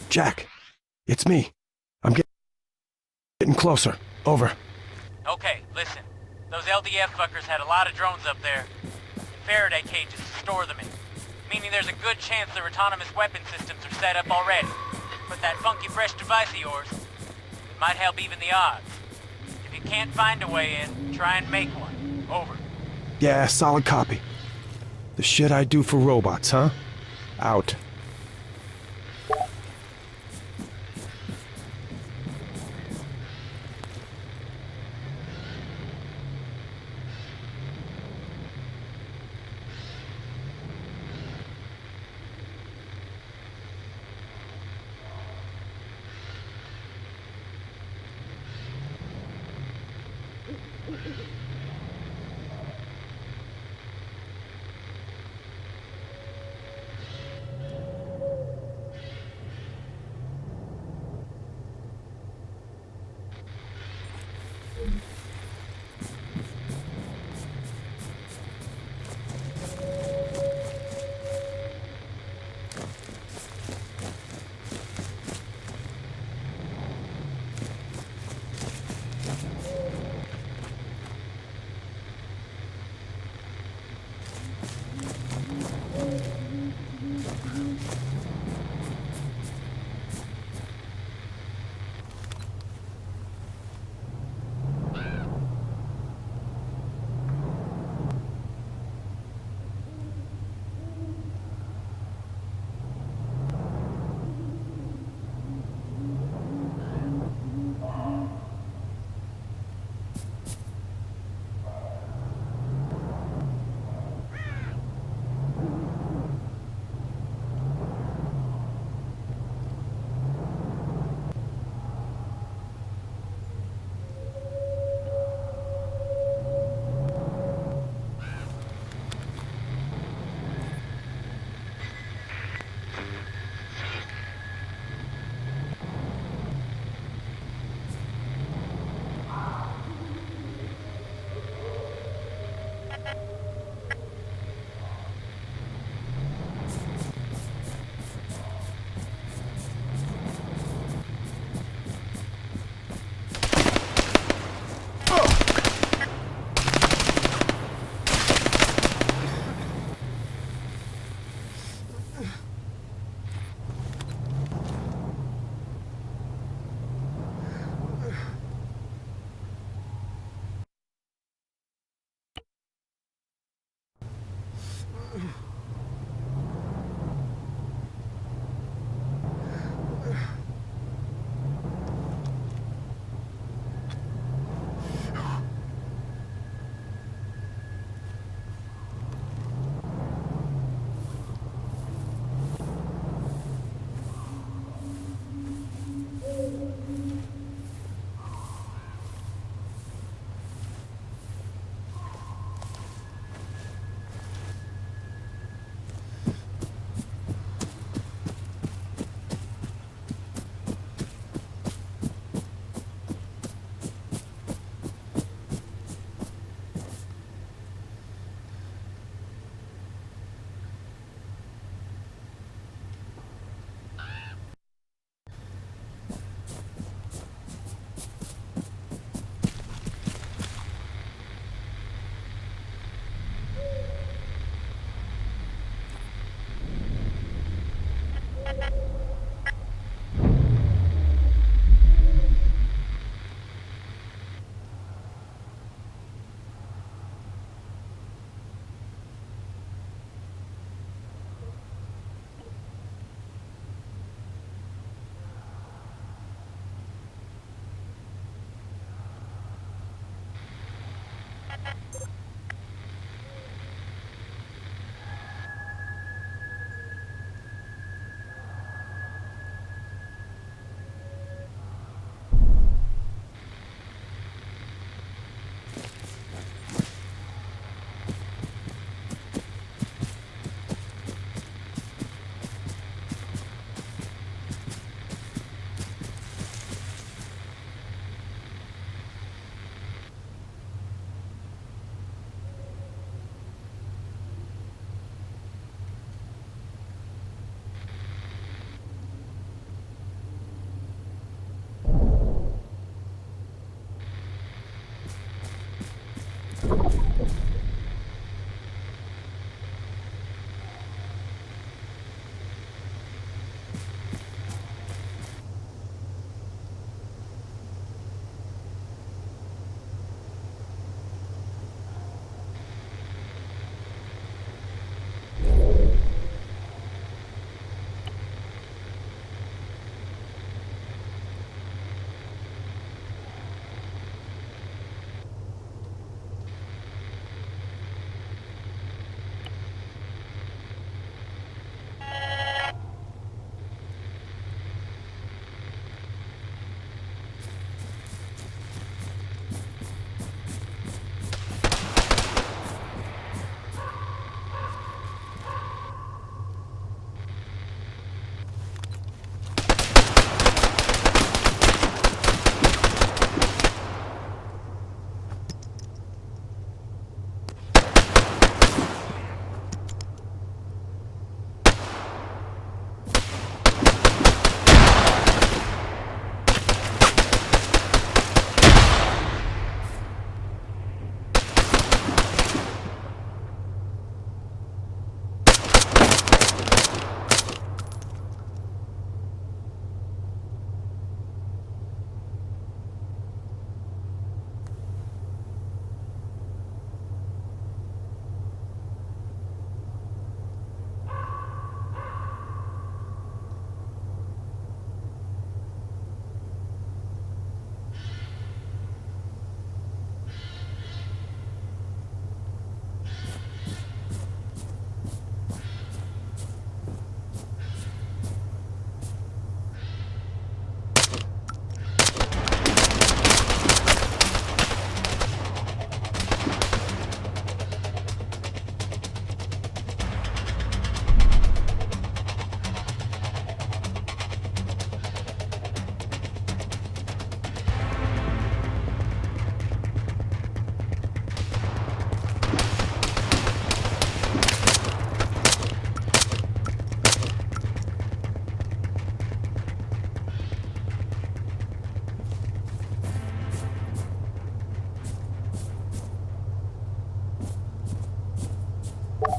Jack, it's me. I'm getting closer. Over. Okay, listen. Those LDF fuckers had a lot of drones up there. Faraday cages to store them in. Meaning there's a good chance their autonomous weapon systems are set up already. But that funky fresh device of yours, it might help even the odds. If you can't find a way in, try and make one. Over. Yeah, solid copy. The shit I do for robots, huh? Out.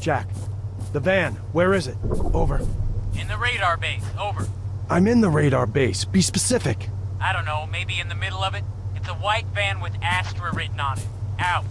Jack, the van, where is it? Over. In the radar base, over. I'm in the radar base. Be specific. I don't know, maybe in the middle of it? It's a white van with Astra written on it. Out.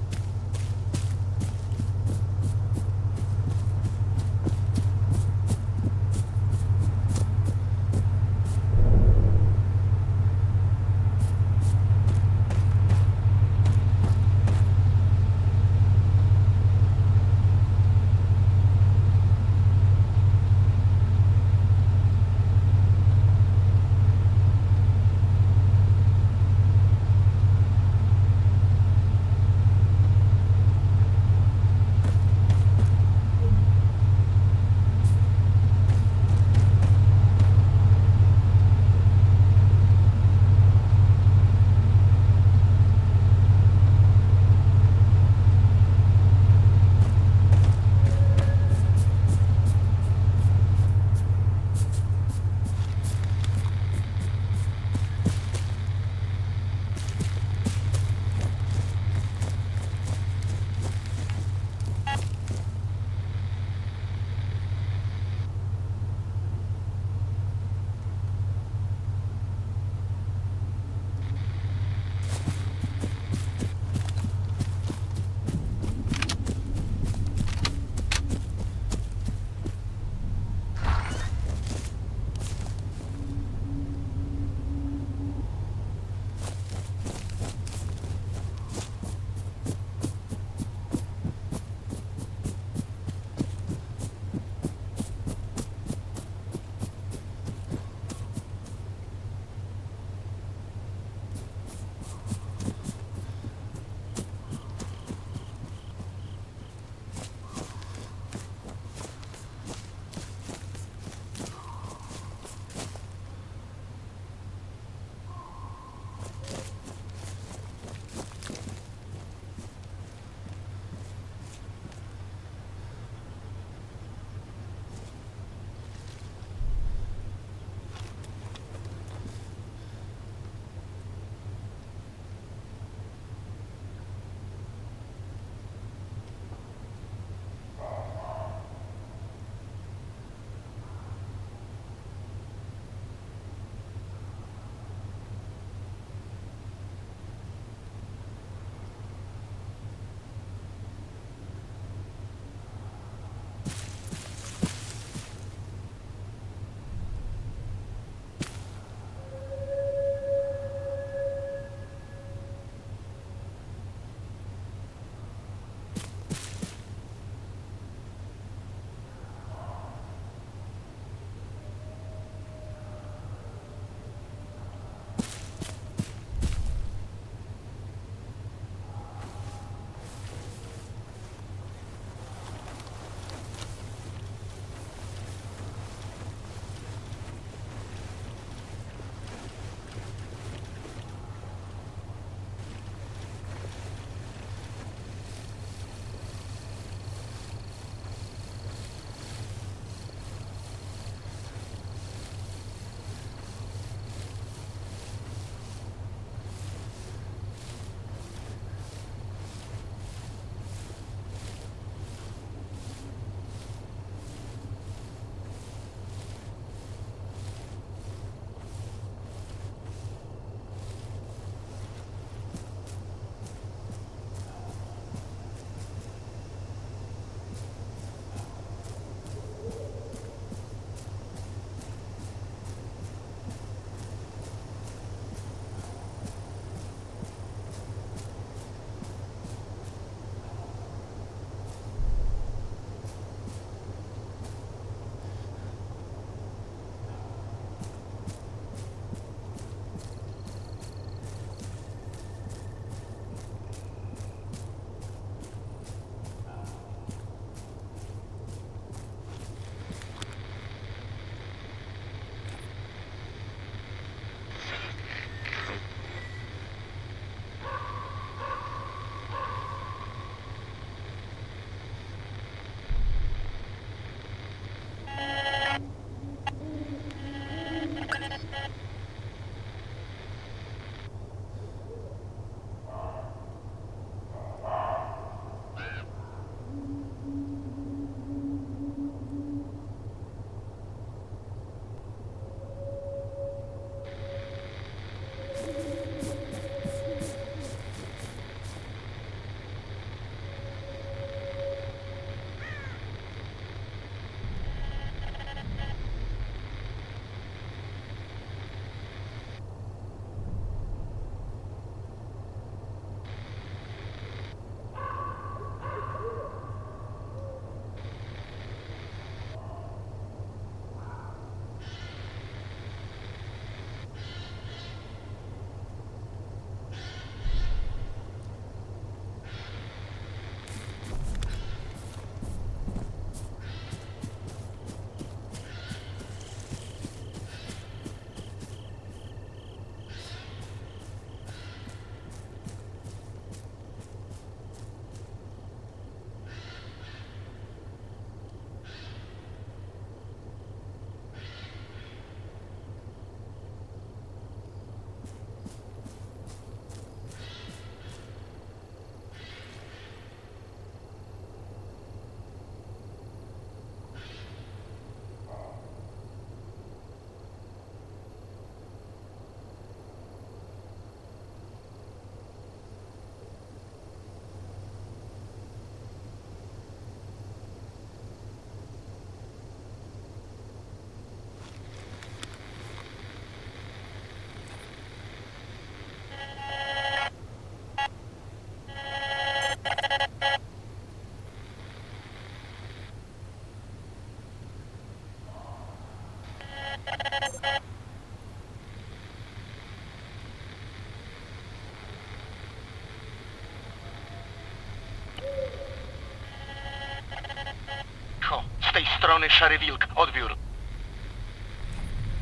tej strony Szary Wilk, odbiór.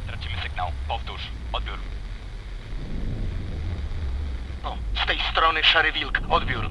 Tracimy sygnał. Powtórz. Odbiór. O, z tej strony Szary Wilk, odbiór.